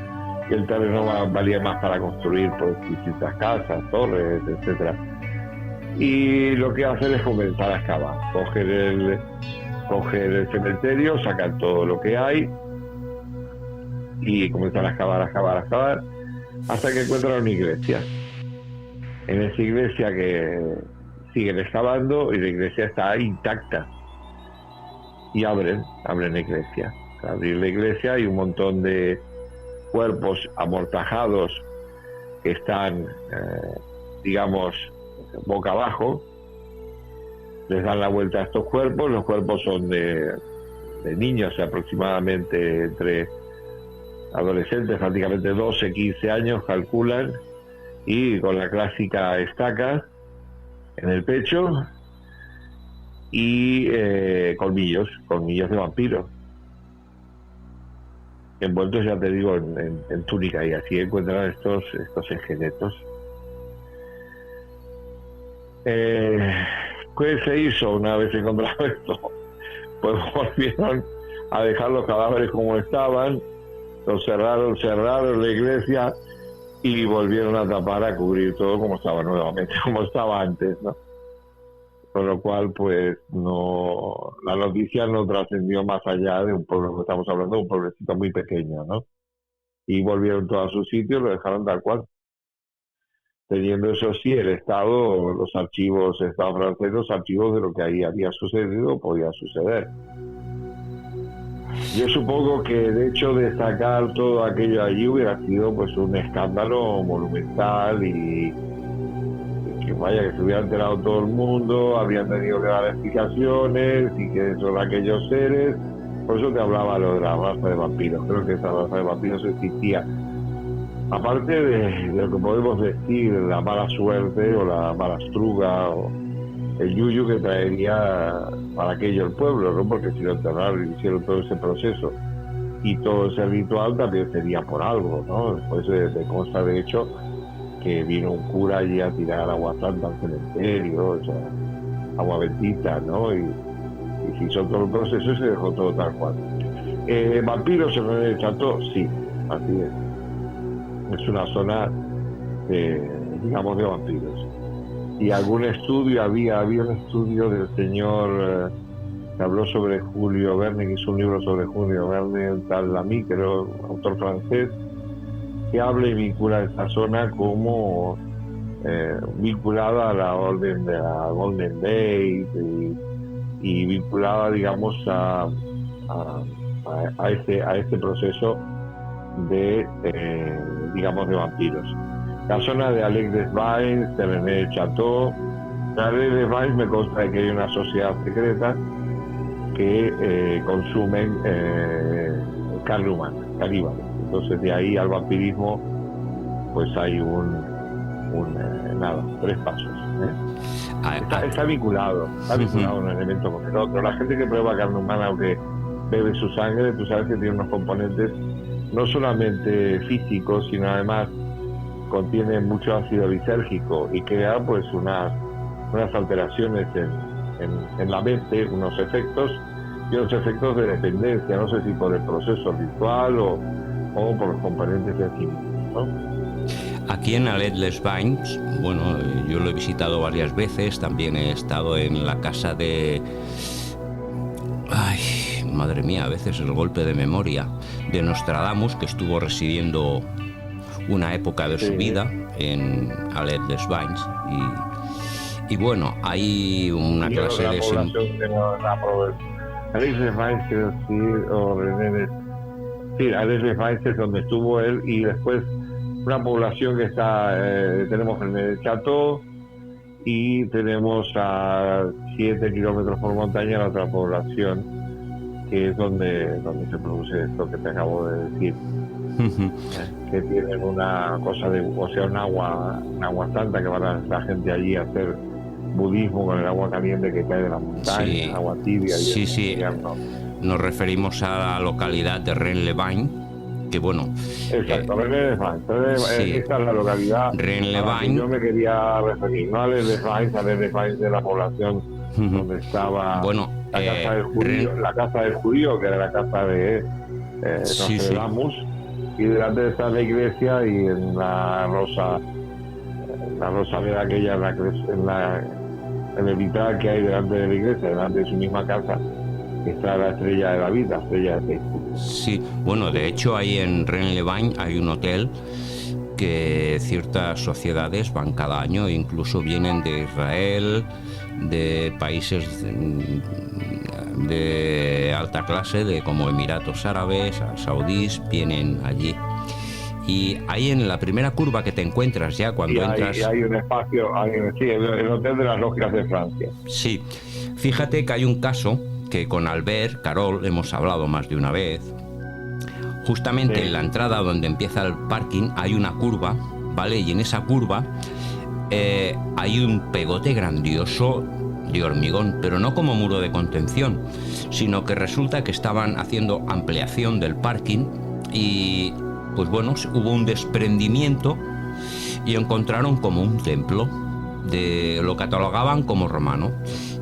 el terreno valía más para construir pues distintas casas, torres, etcétera. Y lo que hacen es comenzar a excavar, cogen el cementerio, sacan todo lo que hay y comienzan a excavar, hasta que encuentran una iglesia. En esa iglesia que siguen excavando y la iglesia está intacta. Y abren la iglesia. Al abrir la iglesia hay un montón de cuerpos amortajados que están, digamos, boca abajo. Les dan la vuelta a estos cuerpos. Los cuerpos son de niños aproximadamente entre adolescentes, prácticamente 12, 15 años, calculan, y con la clásica estaca en el pecho y colmillos de vampiro, envueltos, ya te digo, en túnica, y así encuentran estos esqueletos. ¿Qué se hizo una vez encontrado esto? Pues volvieron a dejar los cadáveres como estaban, los cerraron la iglesia y volvieron a tapar, a cubrir todo como estaba nuevamente, como estaba antes, ¿no? Con lo cual, pues, no, la noticia no trascendió más allá de un pueblo que estamos hablando, de un pueblecito muy pequeño, ¿no? Y volvieron todo a su sitio y lo dejaron tal cual. Teniendo, eso sí, el Estado, los archivos, el Estado francés, los archivos de lo que ahí había sucedido o podía suceder. Yo supongo que el hecho de sacar todo aquello allí hubiera sido pues un escándalo monumental y que vaya, que se hubiera enterado todo el mundo, habrían tenido que dar explicaciones y que son aquellos seres. Por eso te hablaba lo de la raza de vampiros. Creo que esa raza de vampiros existía. Aparte de lo que podemos decir, la mala suerte o la malastruga o el yuyu que traería para aquello el pueblo, ¿no? Porque si lo enterraron y hicieron todo ese proceso y todo ese ritual, también sería por algo, ¿no? Después de consta, de hecho, que vino un cura allí a tirar agua santa al cementerio, o sea, agua bendita, ¿no? Y se hizo todo el proceso y se dejó todo tal cual. ¿Vampiros en el Chateau? Sí, así es. Es una zona, digamos, de vampiros. Y algún estudio, había un estudio del señor que habló sobre Julio Verne, que hizo un libro sobre Julio Verne, un tal Lamy, que era un autor francés, que habla y vincula esta zona como vinculada a la orden de la Golden Days y vinculada, digamos, a este proceso de, digamos, de vampiros. La zona de Alex Desvalls, de René Chateau. De Alex Desvalls me consta de que hay una sociedad secreta que consumen carne humana, caníbales. Entonces de ahí al vampirismo pues hay tres pasos. Está vinculado un elemento con el otro. La gente que prueba carne humana o que bebe su sangre, tú sabes que tiene unos componentes no solamente físicos, sino además contiene mucho ácido lisérgico y crea pues unas alteraciones en la mente, unos efectos de dependencia, no sé si por el proceso ritual o por los componentes de químicos, ¿no? Aquí en Alès-les-Bains, bueno, yo lo he visitado varias veces, también he estado en la casa de... Ay, madre mía, a veces el golpe de memoria, de Nostradamus, que estuvo residiendo una época de su vida en Alès-les-Bains, y bueno, hay una clase de... Alès-les-Bains, quiero decir, o René... Sí, Alès-les-Bains es donde estuvo él, y después una población que está, tenemos en el Chateau, y tenemos a 7 kilómetros por montaña la otra población, que es donde se produce esto que te acabo de decir. Que tienen una cosa un agua santa, que va la gente allí a hacer budismo con el agua caliente que cae de la montaña, sí, agua tibia. Sí. Nos referimos a la localidad de Rennes-les-Bains, que bueno... Exacto, Rennes-les-Bains. Esta es la localidad a la que yo me quería referir, no a Alès-les-Bains de la población donde estaba la casa del judío, que era la casa de Nostradamus, y delante está la iglesia, y en la rosaleda aquella, en el vitral que hay delante de la iglesia, delante de su misma casa, está la estrella de David, la estrella de Facebook. Sí, bueno, de hecho ahí en Rennes-les-Bagnes hay un hotel que ciertas sociedades van cada año, incluso vienen de Israel, de países de alta clase, de como Emiratos Árabes, saudíes, vienen allí. Y ahí en la primera curva que te encuentras ya cuando entras... Y hay un espacio, sí, el Hotel de las Logias de Francia. Sí, fíjate que hay un caso que con Albert Carol hemos hablado más de una vez. Justamente en la entrada donde empieza el parking hay una curva, ¿vale? Y en esa curva hay un pegote grandioso de hormigón, pero no como muro de contención, sino que resulta que estaban haciendo ampliación del parking y, pues bueno, hubo un desprendimiento y encontraron como un templo, lo catalogaban como romano.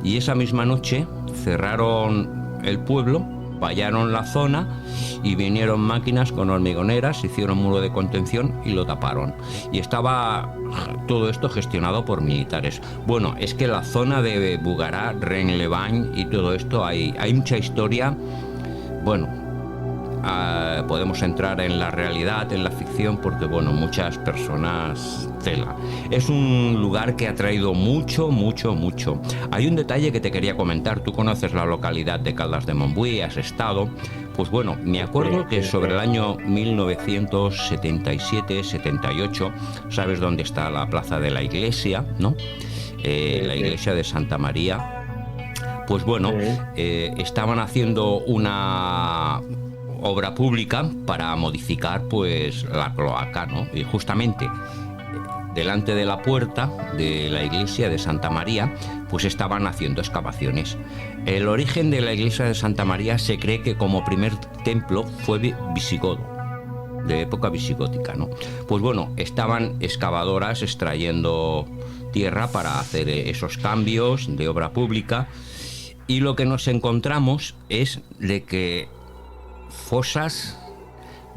Y esa misma noche cerraron el pueblo, vallaron la zona y vinieron máquinas con hormigoneras, hicieron muro de contención y lo taparon. Y estaba todo esto gestionado por militares. Bueno, es que la zona de Bugará, Rennes-les-Bagnes y todo esto, hay mucha historia. Bueno, podemos entrar en la realidad, en la ficción, porque bueno, muchas personas tela. Es un lugar que ha traído mucho. Hay un detalle que te quería comentar. Tú conoces la localidad de Caldas de Montbui, has estado. Pues bueno, me acuerdo que sobre el año 1977-78, ¿sabes dónde está la plaza de la iglesia, no? La iglesia de Santa María. Pues bueno, estaban haciendo una obra pública para modificar pues la cloaca, ¿no? Y justamente delante de la puerta de la iglesia de Santa María pues estaban haciendo excavaciones. El origen de la iglesia de Santa María se cree que como primer templo fue visigodo, de época visigótica, ¿no? Pues bueno, estaban excavadoras extrayendo tierra para hacer esos cambios de obra pública y lo que nos encontramos es de que fosas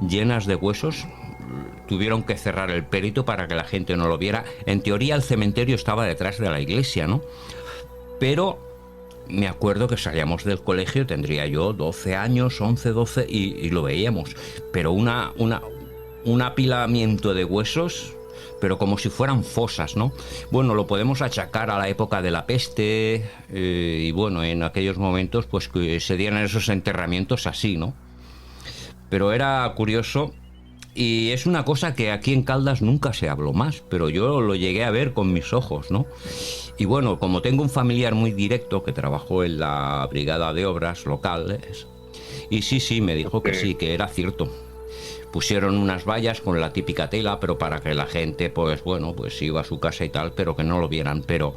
llenas de huesos, tuvieron que cerrar el périto para que la gente no lo viera. En teoría el cementerio estaba detrás de la iglesia, ¿no? Pero me acuerdo que salíamos del colegio, tendría yo 12 años, 11, 12, y lo veíamos. Pero un apilamiento de huesos, pero como si fueran fosas, ¿no? Bueno, lo podemos achacar a la época de la peste, y bueno, en aquellos momentos pues que se dieran esos enterramientos así, ¿no? Pero era curioso y es una cosa que aquí en Caldas nunca se habló más, pero yo lo llegué a ver con mis ojos, ¿no? Y bueno, como tengo un familiar muy directo que trabajó en la brigada de obras locales, y sí, me dijo que sí, que era cierto. Pusieron unas vallas con la típica tela, pero para que la gente, pues bueno, pues iba a su casa y tal, pero que no lo vieran. Pero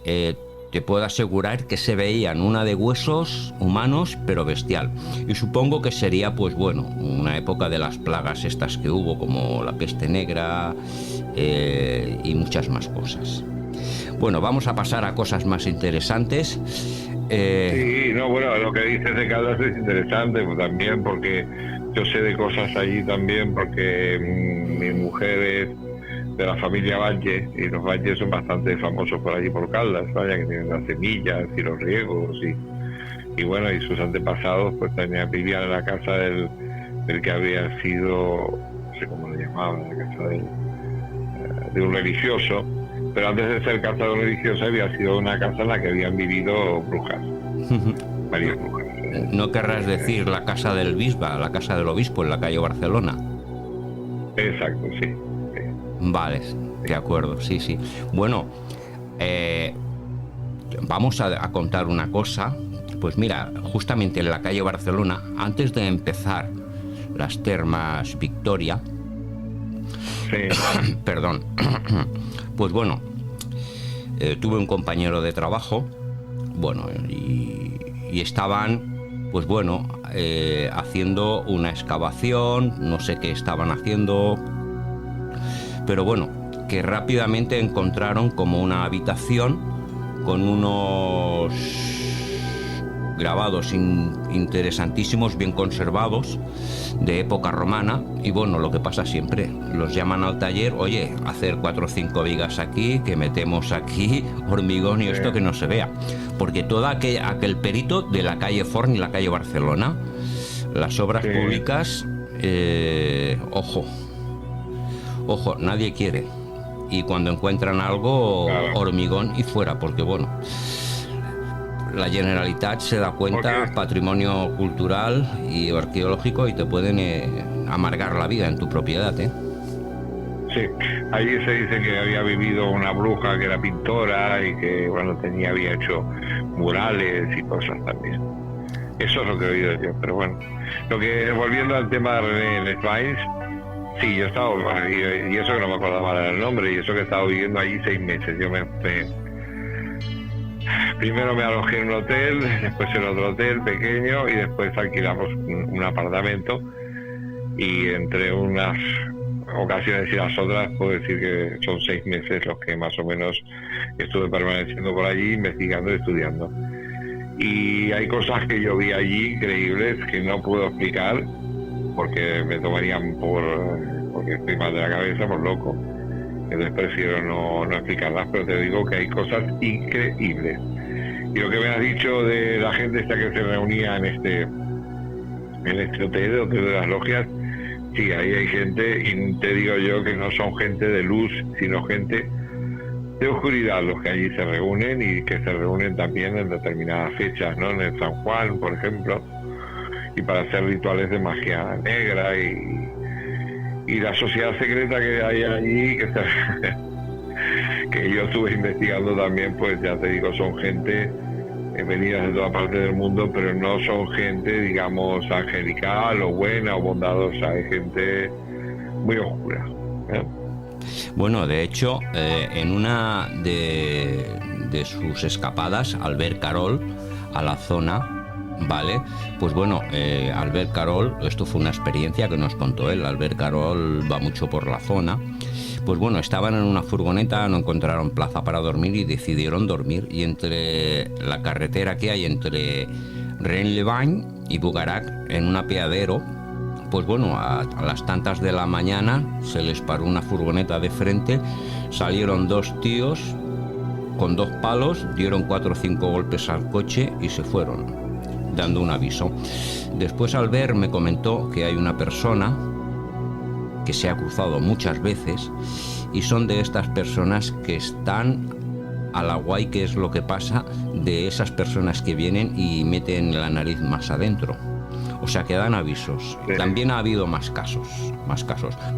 te puedo asegurar que se veían una de huesos humanos, pero bestial. Y supongo que sería, pues bueno, una época de las plagas estas que hubo, como la peste negra y muchas más cosas. Bueno, vamos a pasar a cosas más interesantes. Sí, no, bueno, lo que dices de Caldas es interesante pues, también, porque yo sé de cosas allí también, porque mi mujer es de la familia Valle, y los Valles son bastante famosos por allí por Caldas, vaya, que tienen las semillas y los riegos y bueno, y sus antepasados pues vivían en la casa del que habría sido, no sé cómo le llamaban, la casa de un religioso, pero antes de ser casa de un religioso había sido una casa en la que habían vivido brujas, varias brujas. ¿No querrás decir la casa del Bisba, la casa del obispo en la calle Barcelona? Exacto, sí. Vale, de acuerdo, sí. Bueno, vamos a contar una cosa. Pues mira, justamente en la calle Barcelona, antes de empezar las termas Victoria, perdón, pues bueno, tuve un compañero de trabajo, bueno, y estaban, pues bueno, haciendo una excavación, no sé qué estaban haciendo, pero bueno, que rápidamente encontraron como una habitación con unos grabados interesantísimos, bien conservados, de época romana. Y bueno, lo que pasa siempre, los llaman al taller, oye, hacer 4 o 5 vigas aquí, que metemos aquí hormigón y esto que no se vea. Porque todo aquel perito de la calle Forn y la calle Barcelona, las obras públicas, ojo, nadie quiere. Y cuando encuentran algo, hormigón y fuera, porque bueno, la Generalitat se da cuenta, patrimonio cultural y arqueológico, y te pueden amargar la vida en tu propiedad, ¿eh? Sí, allí se dice que había vivido una bruja que era pintora y que, bueno, había hecho murales y cosas también. Eso es lo que he oído yo, pero bueno. Volviendo al tema de René Nesvines, sí, yo he estado, y eso que no me acordaba del nombre, y eso que he estado viviendo allí 6 meses. Yo primero me alojé en un hotel, después en otro hotel pequeño, y después alquilamos un apartamento, y entre unas ocasiones y las otras puedo decir que son 6 meses los que más o menos estuve permaneciendo por allí, investigando y estudiando. Y hay cosas que yo vi allí increíbles que no puedo explicar porque me tomarían porque estoy mal de la cabeza, por loco. Entonces prefiero no explicarlas, pero te digo que hay cosas increíbles. Y lo que me has dicho de la gente esta que se reunía en este hotel de las logias, sí, ahí hay gente, y te digo yo que no son gente de luz, sino gente de oscuridad los que allí se reúnen, y que se reúnen también en determinadas fechas, ¿no? En el San Juan, por ejemplo, y para hacer rituales de magia negra, y la sociedad secreta que hay allí, que yo estuve investigando también, pues ya te digo, son gente venidas de toda parte del mundo, pero no son gente, digamos, angelical o buena o bondadosa, hay gente muy oscura, ¿eh? Bueno, de hecho, en una de sus escapadas, Albert Carol, a la zona, ¿vale? Pues bueno, Albert Carol, esto fue una experiencia que nos contó él. Albert Carol va mucho por la zona. Pues bueno, estaban en una furgoneta, no encontraron plaza para dormir y decidieron dormir. Y entre la carretera que hay entre Rennes-les-Bagnes y Bugarak, en un apeadero, pues bueno, a las tantas de la mañana se les paró una furgoneta de frente, salieron 2 tíos con 2 palos, dieron 4 o 5 golpes al coche y se fueron, dando un aviso. Después Albert me comentó que hay una persona que se ha cruzado muchas veces, y son de estas personas que están a la guay, que es lo que pasa de esas personas que vienen y meten la nariz más adentro. O sea, que dan avisos. Sí. También ha habido más casos.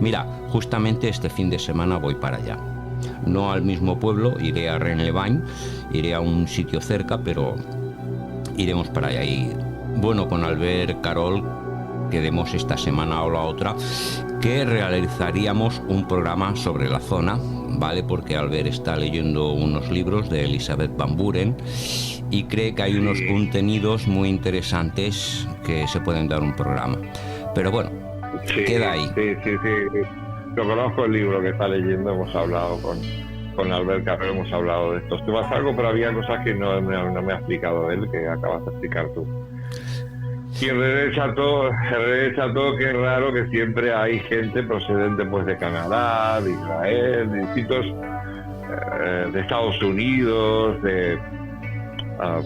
Mira, justamente este fin de semana voy para allá. No al mismo pueblo, iré a Rennes-les-Bagnes, iré a un sitio cerca, pero iremos para allá. Y bueno, con Albert Carol quedemos esta semana o la otra que realizaríamos un programa sobre la zona, ¿vale? Porque Albert está leyendo unos libros de Elisabeth Van Buren y cree que hay unos contenidos muy interesantes que se pueden dar un programa. Pero bueno, queda ahí. Sí. Yo conozco el libro que está leyendo, hemos hablado con Albert Carrero, hemos hablado de estos temas algo, pero había cosas que no me ha explicado él, que acabas de explicar tú. Y en realidad todo, que es raro que siempre hay gente procedente pues de Canadá, de Israel, de distintos, de Estados Unidos,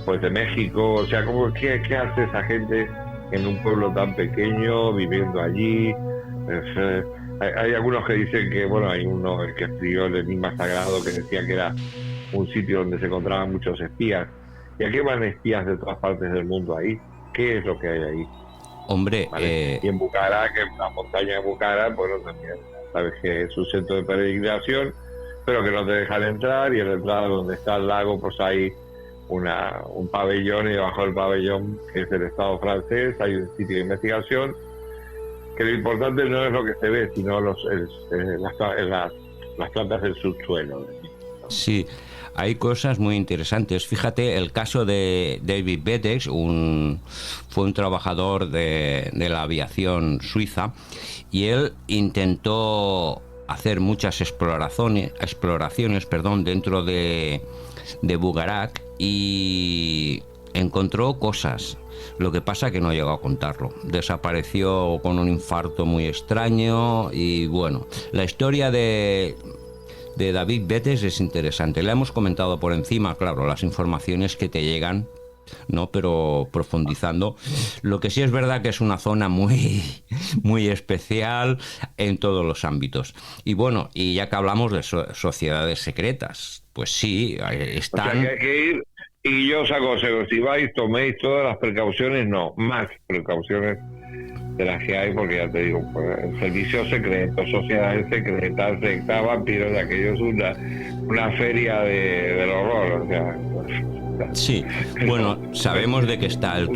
pues de México. O sea, ¿qué hace esa gente en un pueblo tan pequeño, viviendo allí? Hay algunos que dicen que, bueno, hay uno que escribió el Enigma Sagrado que decía que era un sitio donde se encontraban muchos espías. ¿Y a qué van espías de todas partes del mundo ahí? ¿Qué es lo que hay ahí? Hombre, ¿vale? Y en Bucarak, en la montaña de Bucarak, bueno, también sabes que es un centro de peregrinación, pero que no te dejan entrar, y en la entrada donde está el lago pues hay un pabellón, y debajo del pabellón, que es el Estado francés, hay un sitio de investigación, que lo importante no es lo que se ve, sino las plantas del subsuelo. Sí, hay cosas muy interesantes. Fíjate, el caso de David Betex, fue un trabajador de la aviación suiza, y él intentó hacer muchas exploraciones dentro de Bugarak, y encontró cosas. Lo que pasa que no llegó a contarlo. Desapareció con un infarto muy extraño y bueno, la historia de David Betes es interesante. La hemos comentado por encima, claro, las informaciones que te llegan, ¿no? Pero profundizando. Lo que sí es verdad que es una zona muy, muy especial en todos los ámbitos. Y bueno, y ya que hablamos de sociedades secretas, pues sí, están... O sea, que hay que ir, y yo os aconsejo, si vais, toméis todas las precauciones, no, más precauciones de las que hay, porque ya te digo, pues, servicios secretos, sociedades secretas, sectas, vampiros, de aquello es una feria del horror, o sea... Sí, bueno, sabemos de que está el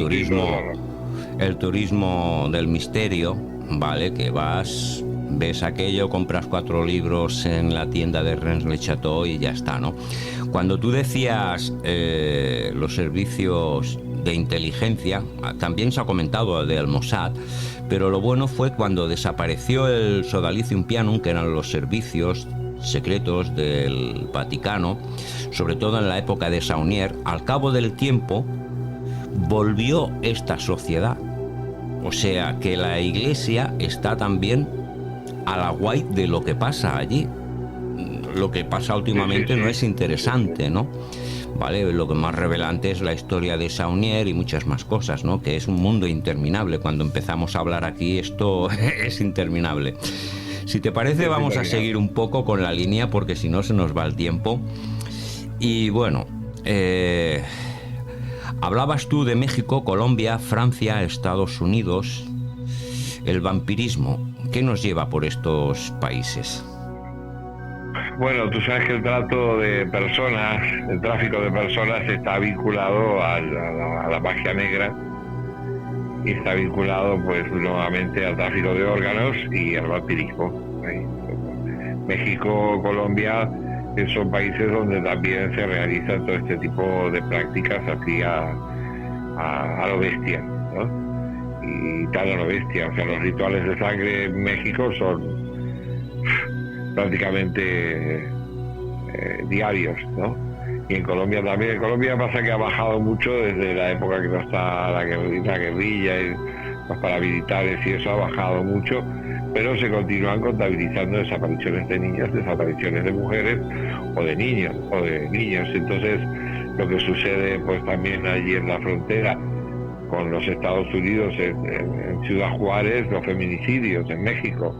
turismo del misterio, ¿vale? Que vas, ves aquello, compras 4 libros en la tienda de Rennes-le-Château y ya está, ¿no? Cuando tú decías los servicios de inteligencia, también se ha comentado del Mossad, pero lo bueno fue cuando desapareció el Sodalicium Pianum, que eran los servicios secretos del Vaticano, sobre todo en la época de Saunier. Al cabo del tiempo volvió esta sociedad, o sea que la Iglesia está también a la guay de lo que pasa allí. Lo que pasa últimamente no es interesante, ¿no? Vale, lo que más revelante es la historia de Saunier y muchas más cosas, ¿no? Que es un mundo interminable. Cuando empezamos a hablar aquí, esto es interminable. Si te parece, vamos a seguir un poco con la línea, porque si no se nos va el tiempo. Y bueno, hablabas tú de México, Colombia, Francia, Estados Unidos. El vampirismo, ¿qué nos lleva por estos países? Bueno, tú sabes que el trato de personas, el tráfico de personas está vinculado a la magia negra, y está vinculado pues nuevamente al tráfico de órganos y al vampirismo. México, Colombia son países donde también se realiza todo este tipo de prácticas así a lo bestia, ¿no? Y tal a lo bestia, o sea, los rituales de sangre en México son prácticamente diarios, ¿no? Y en Colombia también. En Colombia pasa que ha bajado mucho desde la época que no está la guerrilla y los paramilitares, y eso ha bajado mucho, pero se continúan contabilizando desapariciones de niños, desapariciones de mujeres o de niños. Entonces, lo que sucede pues también allí en la frontera con los Estados Unidos, en Ciudad Juárez, los feminicidios en México.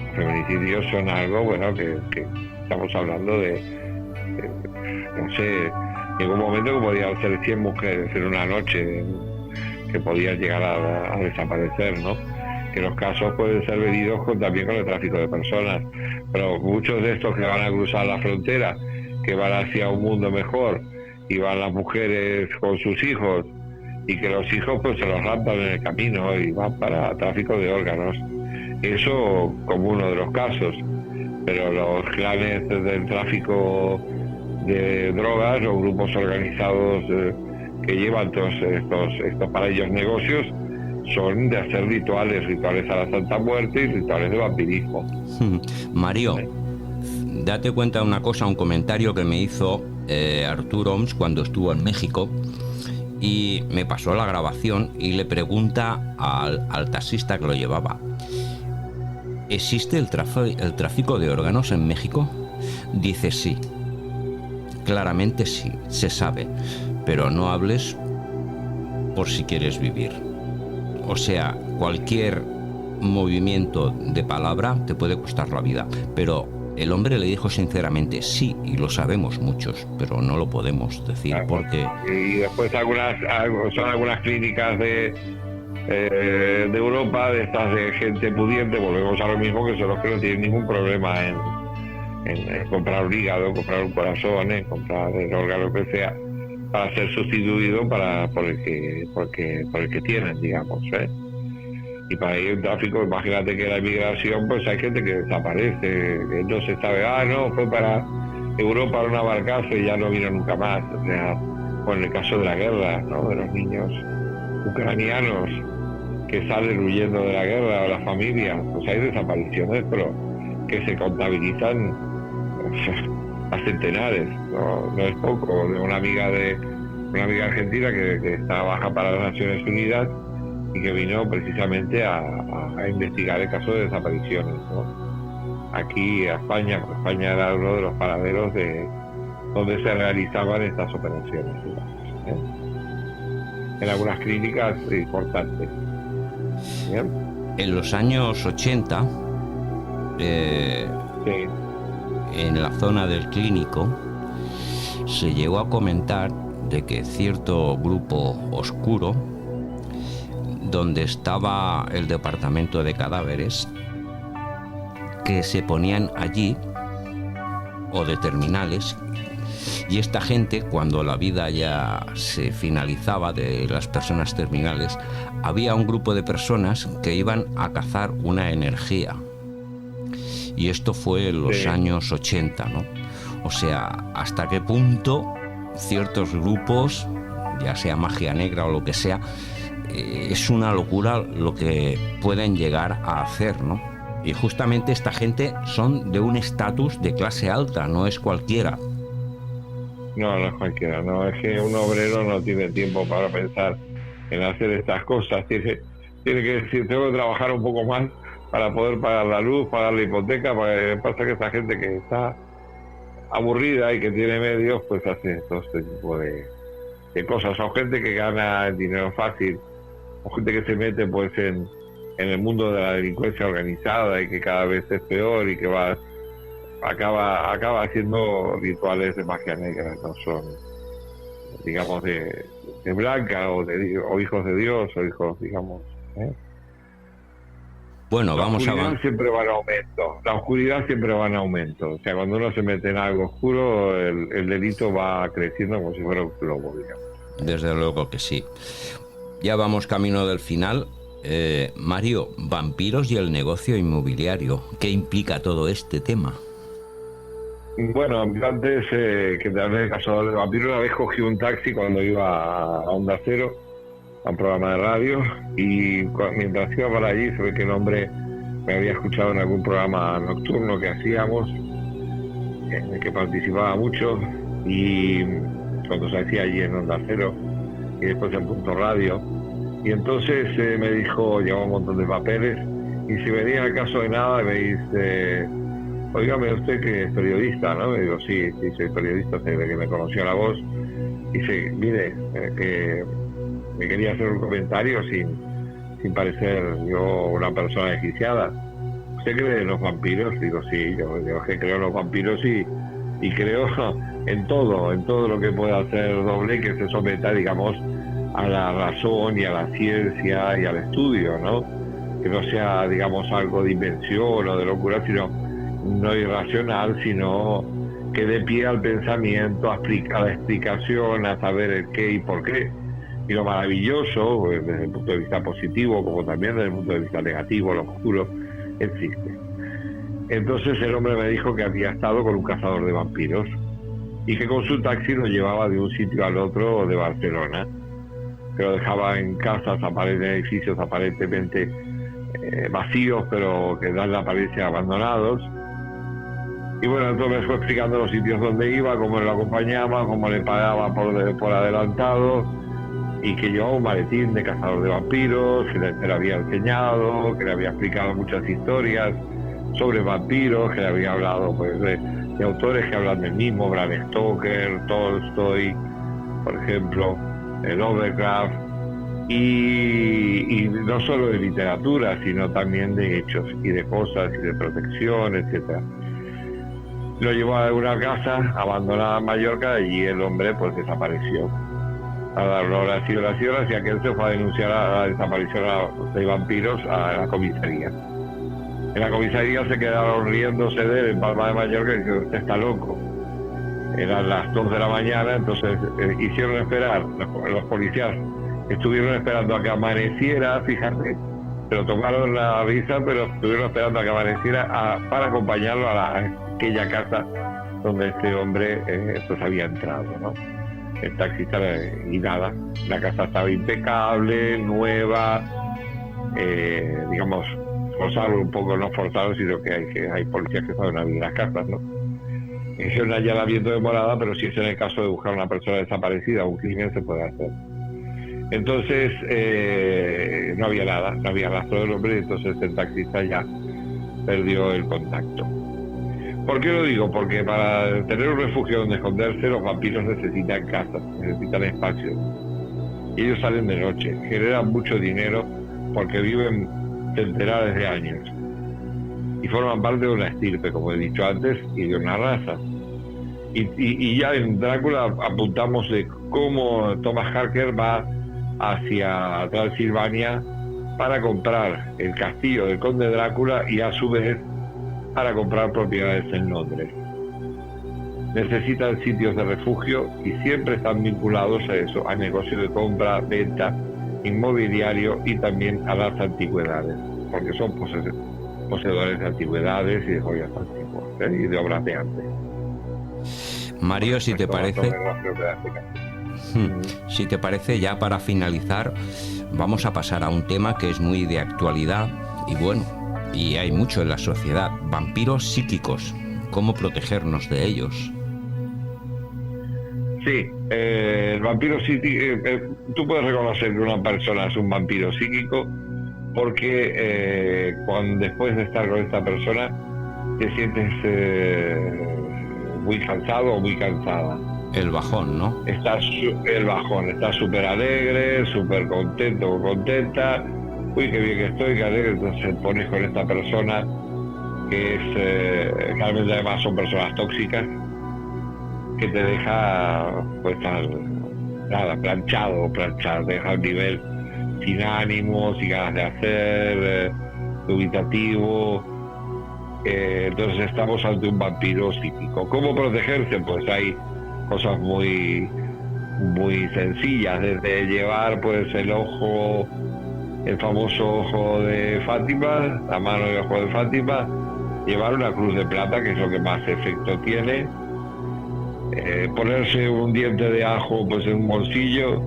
Los feminicidios son algo, bueno, que estamos hablando de no sé, llegó un momento que podían ser 100 mujeres en una noche que podían llegar a desaparecer, ¿no? Que los casos pueden ser venidos también con el tráfico de personas, pero muchos de estos que van a cruzar la frontera, que van hacia un mundo mejor, y van las mujeres con sus hijos, y que los hijos pues se los raptan en el camino y van para tráfico de órganos. Eso como uno de los casos, pero los clanes del tráfico de drogas o grupos organizados que llevan todos estos para ellos negocios son de hacer rituales a la Santa Muerte y rituales de vampirismo. Mario, date cuenta de una cosa, un comentario que me hizo Arturo Oms cuando estuvo en México, y me pasó la grabación, y le pregunta al taxista que lo llevaba: ¿existe el tráfico de órganos en México? Dice sí. Claramente sí, se sabe, pero no hables por si quieres vivir. O sea, cualquier movimiento de palabra te puede costar la vida, pero el hombre le dijo sinceramente sí, y lo sabemos muchos, pero no lo podemos decir, claro, porque... Y después son algunas clínicas de Europa, de estas de gente pudiente, volvemos a lo mismo, que son los que no tienen ningún problema en comprar un hígado, comprar un corazón, comprar el órgano que sea, para ser sustituido por el que tienen, digamos, Y para ir un tráfico, imagínate que la inmigración, pues hay gente que desaparece, que no se sabe, no, fue para Europa en una barcaza y ya no vino nunca más. O sea, o en el caso de la guerra, ¿no? De los niños ucranianos que salen huyendo de la guerra, o las familias, pues hay desapariciones, pero que se contabilizan a centenares, no es poco. Una amiga de una amiga argentina que trabaja para las Naciones Unidas y que vino precisamente a investigar el caso de desapariciones, ¿no? Aquí a España, porque España era uno de los paraderos de donde se realizaban estas operaciones, en algunas clínicas importantes. ¿Bien? En los años 80, Sí. en la zona del Clínico, se llegó a comentar de que cierto grupo oscuro, donde estaba el departamento de cadáveres, que se ponían allí, o de terminales, y esta gente, cuando la vida ya se finalizaba de las personas terminales, había un grupo de personas que iban a cazar una energía. Y esto fue en los años 80, ¿no? O sea, hasta qué punto ciertos grupos, ya sea magia negra o lo que sea, es una locura lo que pueden llegar a hacer, ¿no? Y justamente esta gente son de un estatus de clase alta, no es cualquiera. No es cualquiera, no, es que un obrero no tiene tiempo para pensar en hacer estas cosas, tiene que decir, tengo que trabajar un poco más para poder pagar la luz, pagar la hipoteca, porque pasa que esta gente que está aburrida y que tiene medios, pues hace todo este tipo de cosas. Son gente que gana dinero fácil, o gente que se mete pues en el mundo de la delincuencia organizada y que cada vez es peor y que acaba haciendo rituales de magia negra, no son, digamos, de blanca o hijos de Dios o hijos, digamos, Bueno, vamos a ver. La oscuridad siempre va en aumento. La oscuridad siempre va en aumento. O sea, cuando uno se mete en algo oscuro, el delito va creciendo como si fuera un globo, digamos. Desde luego que sí. Ya vamos camino del final. Mario, vampiros y el negocio inmobiliario. ¿Qué implica todo este tema? Bueno, antes que te hablé de Cazador de Vampiros, una vez cogí un taxi cuando iba a Onda Cero, a un programa de radio, y mientras iba para allí se ve que el hombre me había escuchado en algún programa nocturno que hacíamos, en el que participaba mucho, y cuando se hacía allí en Onda Cero y después en Punto Radio, y entonces me dijo, llevaba un montón de papeles, y si venía al caso de nada me dice, oígame usted que es periodista, ¿no? Me digo, sí, soy periodista, desde que me conoció la voz. Dice, mire, que me quería hacer un comentario sin parecer yo una persona desquiciada. ¿Usted cree en los vampiros? Digo, sí, yo que creo en los vampiros y creo en todo lo que pueda hacer doble y que se someta, digamos, a la razón y a la ciencia y al estudio, ¿no? Que no sea, digamos, algo de invención o de locura, sino no irracional, sino que dé pie al pensamiento, a la explicación, a saber el qué y por qué. Y lo maravilloso, pues, desde el punto de vista positivo, como también desde el punto de vista negativo, lo oscuro, existe. Entonces el hombre me dijo que había estado con un cazador de vampiros y que con su taxi lo llevaba de un sitio al otro de Barcelona, que lo dejaba en casas, en edificios aparentemente vacíos, pero que dan la apariencia abandonados. Y bueno, entonces me fue explicando los sitios donde iba, cómo lo acompañaba, cómo le pagaba por adelantado, y que llevaba un maletín de cazador de vampiros, que le había enseñado, que le había explicado muchas historias sobre vampiros, que le había hablado pues de autores que hablan del mismo, Bram Stoker, Tolstoy, por ejemplo, Lovecraft, y no solo de literatura, sino también de hechos y de cosas y de protección, etcétera. Lo llevó a una casa abandonada en Mallorca y el hombre pues desapareció. A dar horas y horas y horas, y aquel se fue a denunciar a la desaparición de vampiros a la comisaría. En la comisaría se quedaron riéndose de él en Palma de Mallorca y dijeron, usted está loco. Eran las 2 de la mañana, entonces hicieron esperar, los policías estuvieron esperando a que amaneciera, fíjate, pero tomaron la risa, pero estuvieron esperando a que amaneciera para acompañarlo a aquella casa donde este hombre pues había entrado, ¿no? El taxista y nada, la casa estaba impecable, nueva, digamos, forzado un poco, no forzado, sino que hay policías que saben abrir las casas, ¿no? es un allanamiento de morada, pero si es en el caso de buscar a una persona desaparecida o un crimen, se puede hacer. Entonces no había nada, no había rastro del hombre, y entonces el taxista ya perdió el contacto. ¿Por qué lo digo? Porque para tener un refugio donde esconderse, los vampiros necesitan casas, necesitan espacios. Y ellos salen de noche, generan mucho dinero porque viven centenares de años. Y forman parte de una estirpe, como he dicho antes, y de una raza. Y ya en Drácula apuntamos de cómo Thomas Harker va hacia Transilvania para comprar el castillo del conde Drácula y a su vez para comprar propiedades en Londres. Necesitan sitios de refugio y siempre están vinculados a eso, a negocios de compra, venta, inmobiliario y también a las antigüedades, porque son poseedores de antigüedades y de joyas antiguas, y de obras de arte. Mario, si te parece, ya para finalizar, vamos a pasar a un tema que es muy de actualidad y bueno, y hay mucho en la sociedad: vampiros psíquicos. ¿Cómo protegernos de ellos? Sí, el vampiro psíquico, tú puedes reconocer que una persona es un vampiro psíquico porque cuando después de estar con esta persona te sientes muy cansado o muy cansada. El bajón, ¿no? El bajón, estás súper alegre, súper contento o contenta. Uy, qué bien que estoy, qué alegre. Entonces te pones con esta persona que es, realmente además son personas tóxicas, que te deja, pues, nada, planchado, te deja un nivel sin ánimo, sin ganas de hacer, dubitativo. Entonces estamos ante un vampiro psíquico. ¿Cómo protegerse? Pues hay cosas muy sencillas, desde llevar pues el famoso ojo de Fátima, la mano del ojo de Fátima, llevar una cruz de plata, que es lo que más efecto tiene, ponerse un diente de ajo pues en un bolsillo,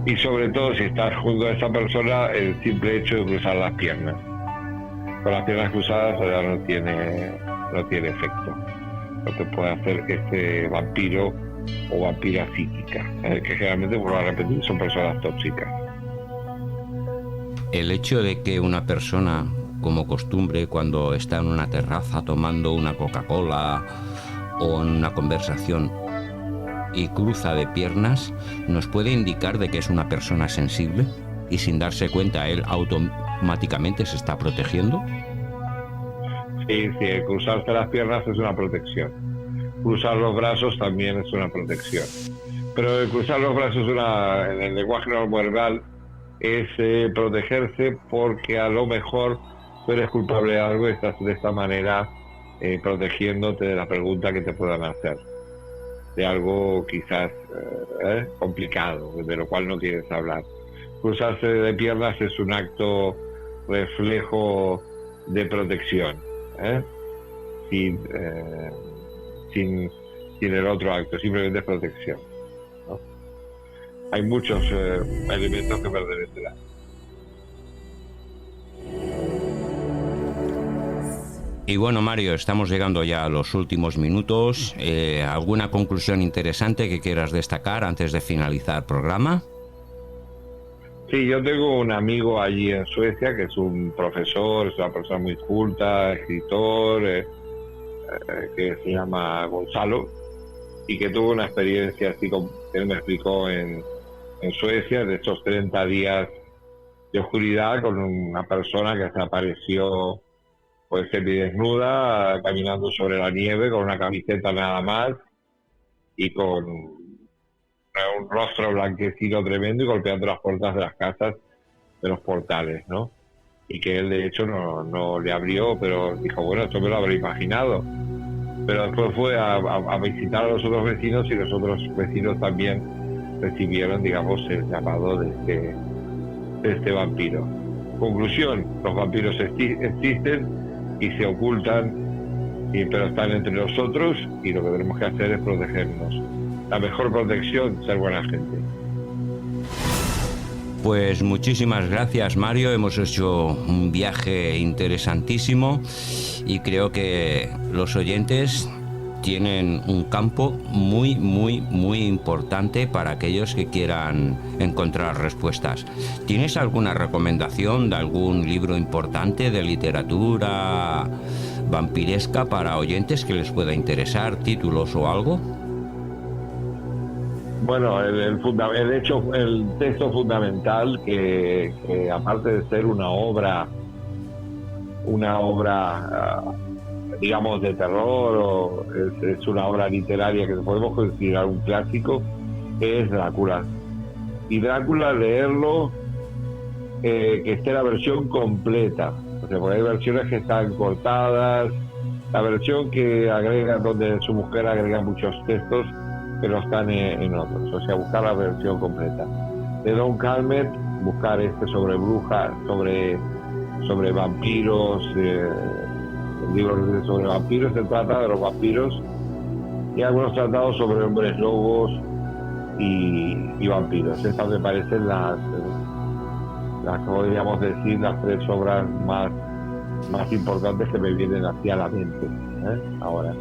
y sobre todo si estás junto a esa persona, el simple hecho de cruzar las piernas. Con las piernas cruzadas ya no tiene efecto lo que puede hacer este vampiro o vampira psíquica, que generalmente, vuelvo a repetir, son personas tóxicas. El hecho de que una persona, como costumbre, cuando está en una terraza tomando una Coca-Cola o en una conversación y cruza de piernas, nos puede indicar de que es una persona sensible y sin darse cuenta él automáticamente se está protegiendo. Sí, el cruzarse las piernas es una protección. Cruzar los brazos también es una protección. Pero el cruzar los brazos en el lenguaje no verbal es protegerse porque a lo mejor tú eres culpable de algo y estás de esta manera protegiéndote de la pregunta que te puedan hacer. De algo quizás complicado, de lo cual no quieres hablar. Cruzarse de piernas es un acto reflejo de protección, sin el otro acto, simplemente es protección, ¿no? Hay muchos elementos que pertenecerán. Y bueno, Mario, estamos llegando ya a los últimos minutos. ¿Alguna conclusión interesante que quieras destacar antes de finalizar el programa? Sí, yo tengo un amigo allí en Suecia que es un profesor, es una persona muy culta, escritor, que se llama Gonzalo, y que tuvo una experiencia así como él me explicó en Suecia, de estos 30 días de oscuridad con una persona que se apareció pues semidesnuda, caminando sobre la nieve, con una camiseta nada más, y con un rostro blanquecino tremendo y golpeando las puertas de las casas, de los portales, ¿no? Y que él de hecho no le abrió, pero dijo, bueno, esto me lo habré imaginado. Pero después fue a visitar a los otros vecinos y los otros vecinos también recibieron, digamos, el llamado de este vampiro. Conclusión, los vampiros existen y se ocultan, pero están entre nosotros, y lo que tenemos que hacer es protegernos. La mejor protección, ser buena gente. Pues muchísimas gracias, Mario. Hemos hecho un viaje interesantísimo y creo que los oyentes tienen un campo muy, muy, muy importante para aquellos que quieran encontrar respuestas. ¿Tienes alguna recomendación de algún libro importante de literatura vampiresca para oyentes que les pueda interesar, títulos o algo? Bueno, el texto fundamental que aparte de ser una obra digamos de terror, o es una obra literaria que podemos considerar un clásico, es Drácula. Y Drácula, leerlo, que esté la versión completa, o sea, porque hay versiones que están cortadas, la versión que agrega, donde su mujer agrega muchos textos que no están en otros, o sea, buscar la versión completa. De Don Calmet, buscar sobre brujas, sobre vampiros, el libro sobre vampiros, se trata de los vampiros, y algunos tratados sobre hombres lobos y vampiros. Estas me parecen las podríamos decir, las 3 obras más importantes que me vienen hacia la mente, ahora.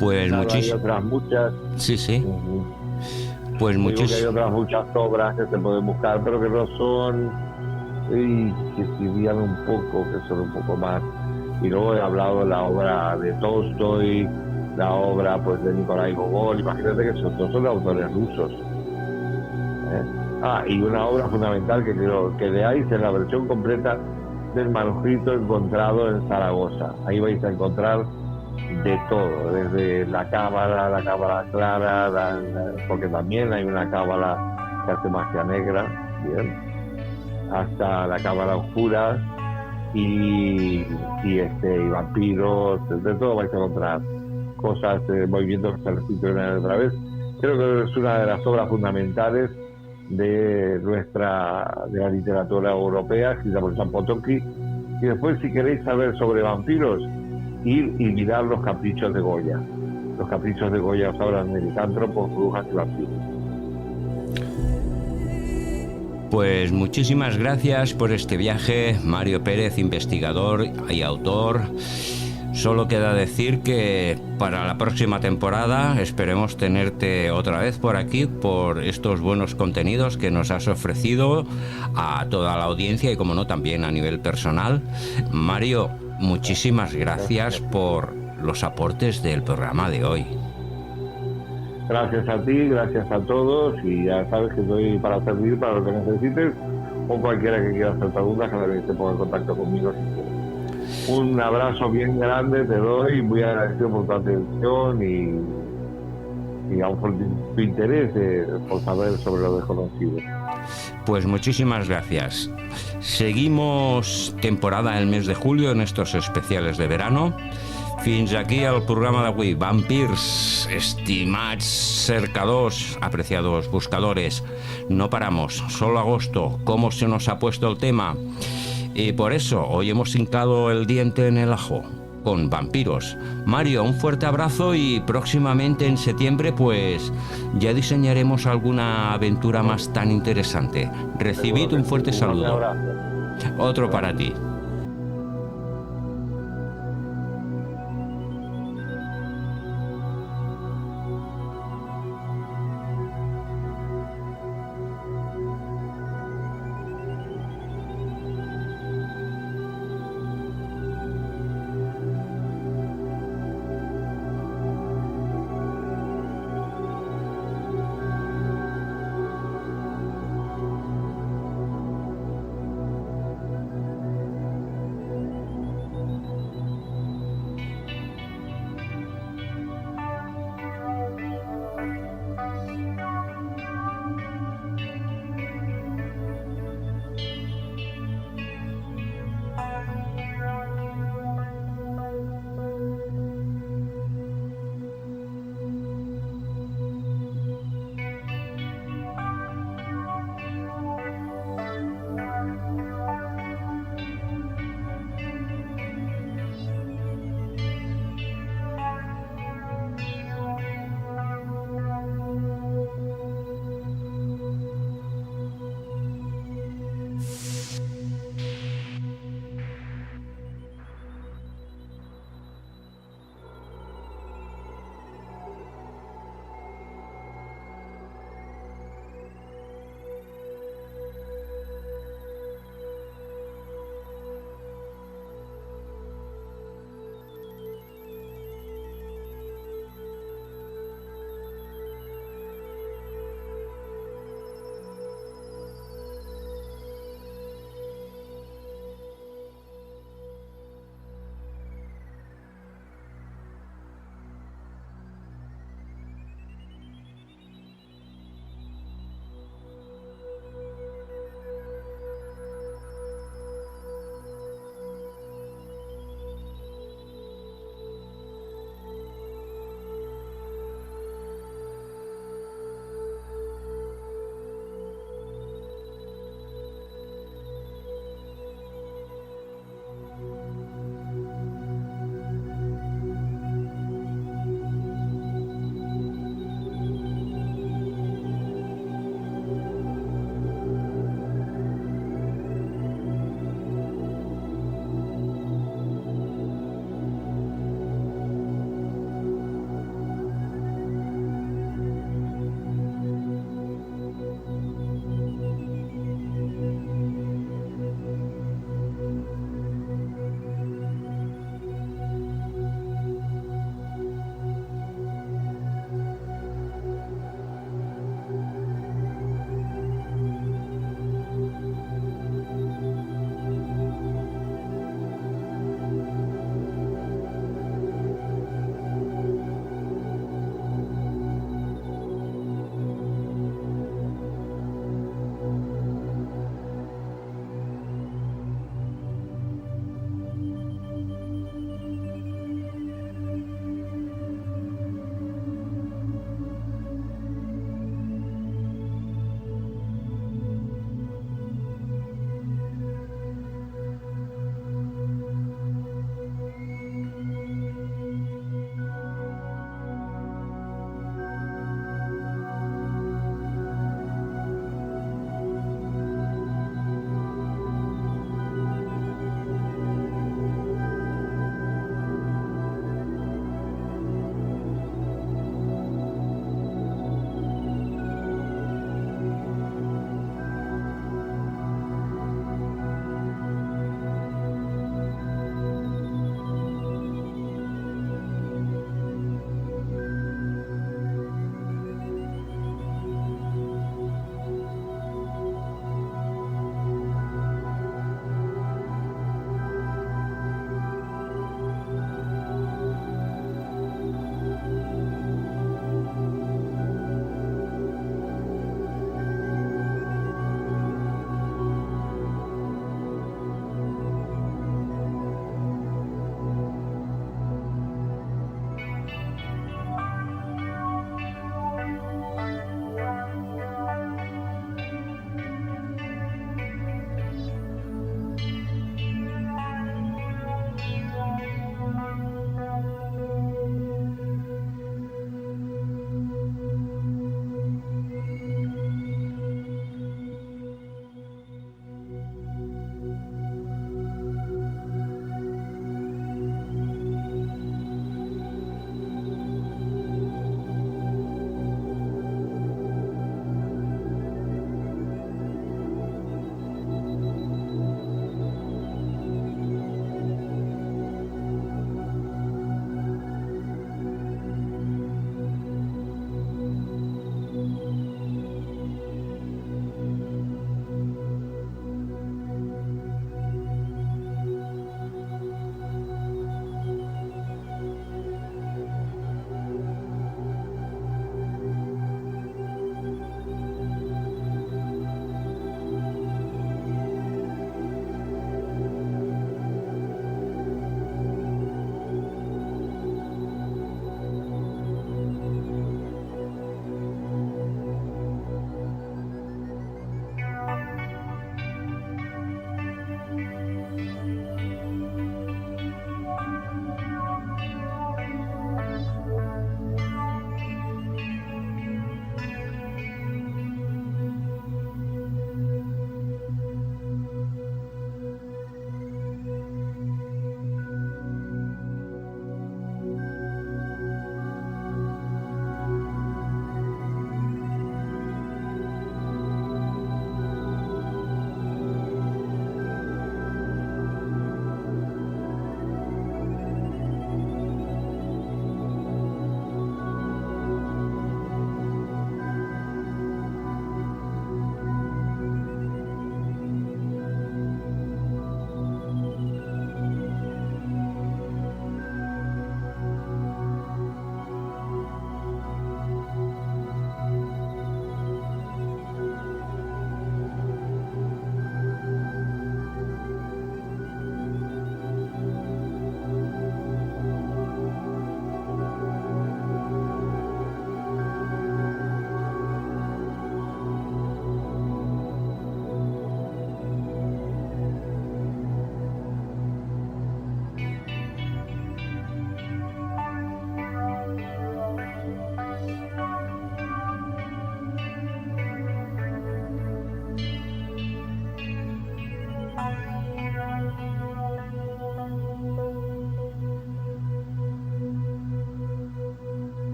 Pues hay otras muchas. Sí, sí. Pues hay otras muchas obras que se pueden buscar, pero que no son, que sirvían un poco, que son un poco más. Y luego he hablado de la obra de Tolstoy, la obra pues de Nikolai Gogol. Imagínate que son autores rusos. Y una obra fundamental que creo que leáis es la versión completa del manuscrito encontrado en Zaragoza. Ahí vais a encontrar de todo, desde la cábala clara, porque también hay una cábala que hace magia negra, bien, hasta la cábala oscura y vampiros, de todo vais a encontrar cosas, movimientos que se repiten una y otra vez. Creo que es una de las obras fundamentales de la literatura europea, escrita por Jean Paul Tolkien. Y después, si queréis saber sobre vampiros, ir y mirar Los Caprichos de Goya. Los Caprichos de Goya os hablan de licántropos, brujas y vampiros. Pues muchísimas gracias por este viaje, Mario Pérez, investigador y autor. Solo queda decir que para la próxima temporada esperemos tenerte otra vez por aquí, por estos buenos contenidos que nos has ofrecido a toda la audiencia y, como no, también a nivel personal. Mario, muchísimas gracias por los aportes del programa de hoy. Gracias a ti, gracias a todos, y ya sabes que estoy para servir para lo que necesites, o cualquiera que quiera hacer preguntas, que también se ponga en contacto conmigo si quieres. Un abrazo bien grande te doy, muy agradecido por tu atención y aún por tu interés por saber sobre lo desconocido. Pues muchísimas gracias. Seguimos temporada el mes de julio en estos especiales de verano. Fins aquí el programa d'avui. Vampirs, estimats cercadors, apreciados buscadores, no paramos, solo agosto, ¿cómo se nos ha puesto el tema? Y por eso hoy hemos hincado el diente en el ajo con vampiros. Mario, un fuerte abrazo y próximamente en septiembre pues ya diseñaremos alguna aventura más tan interesante. Recibid un fuerte saludo. Otro para ti.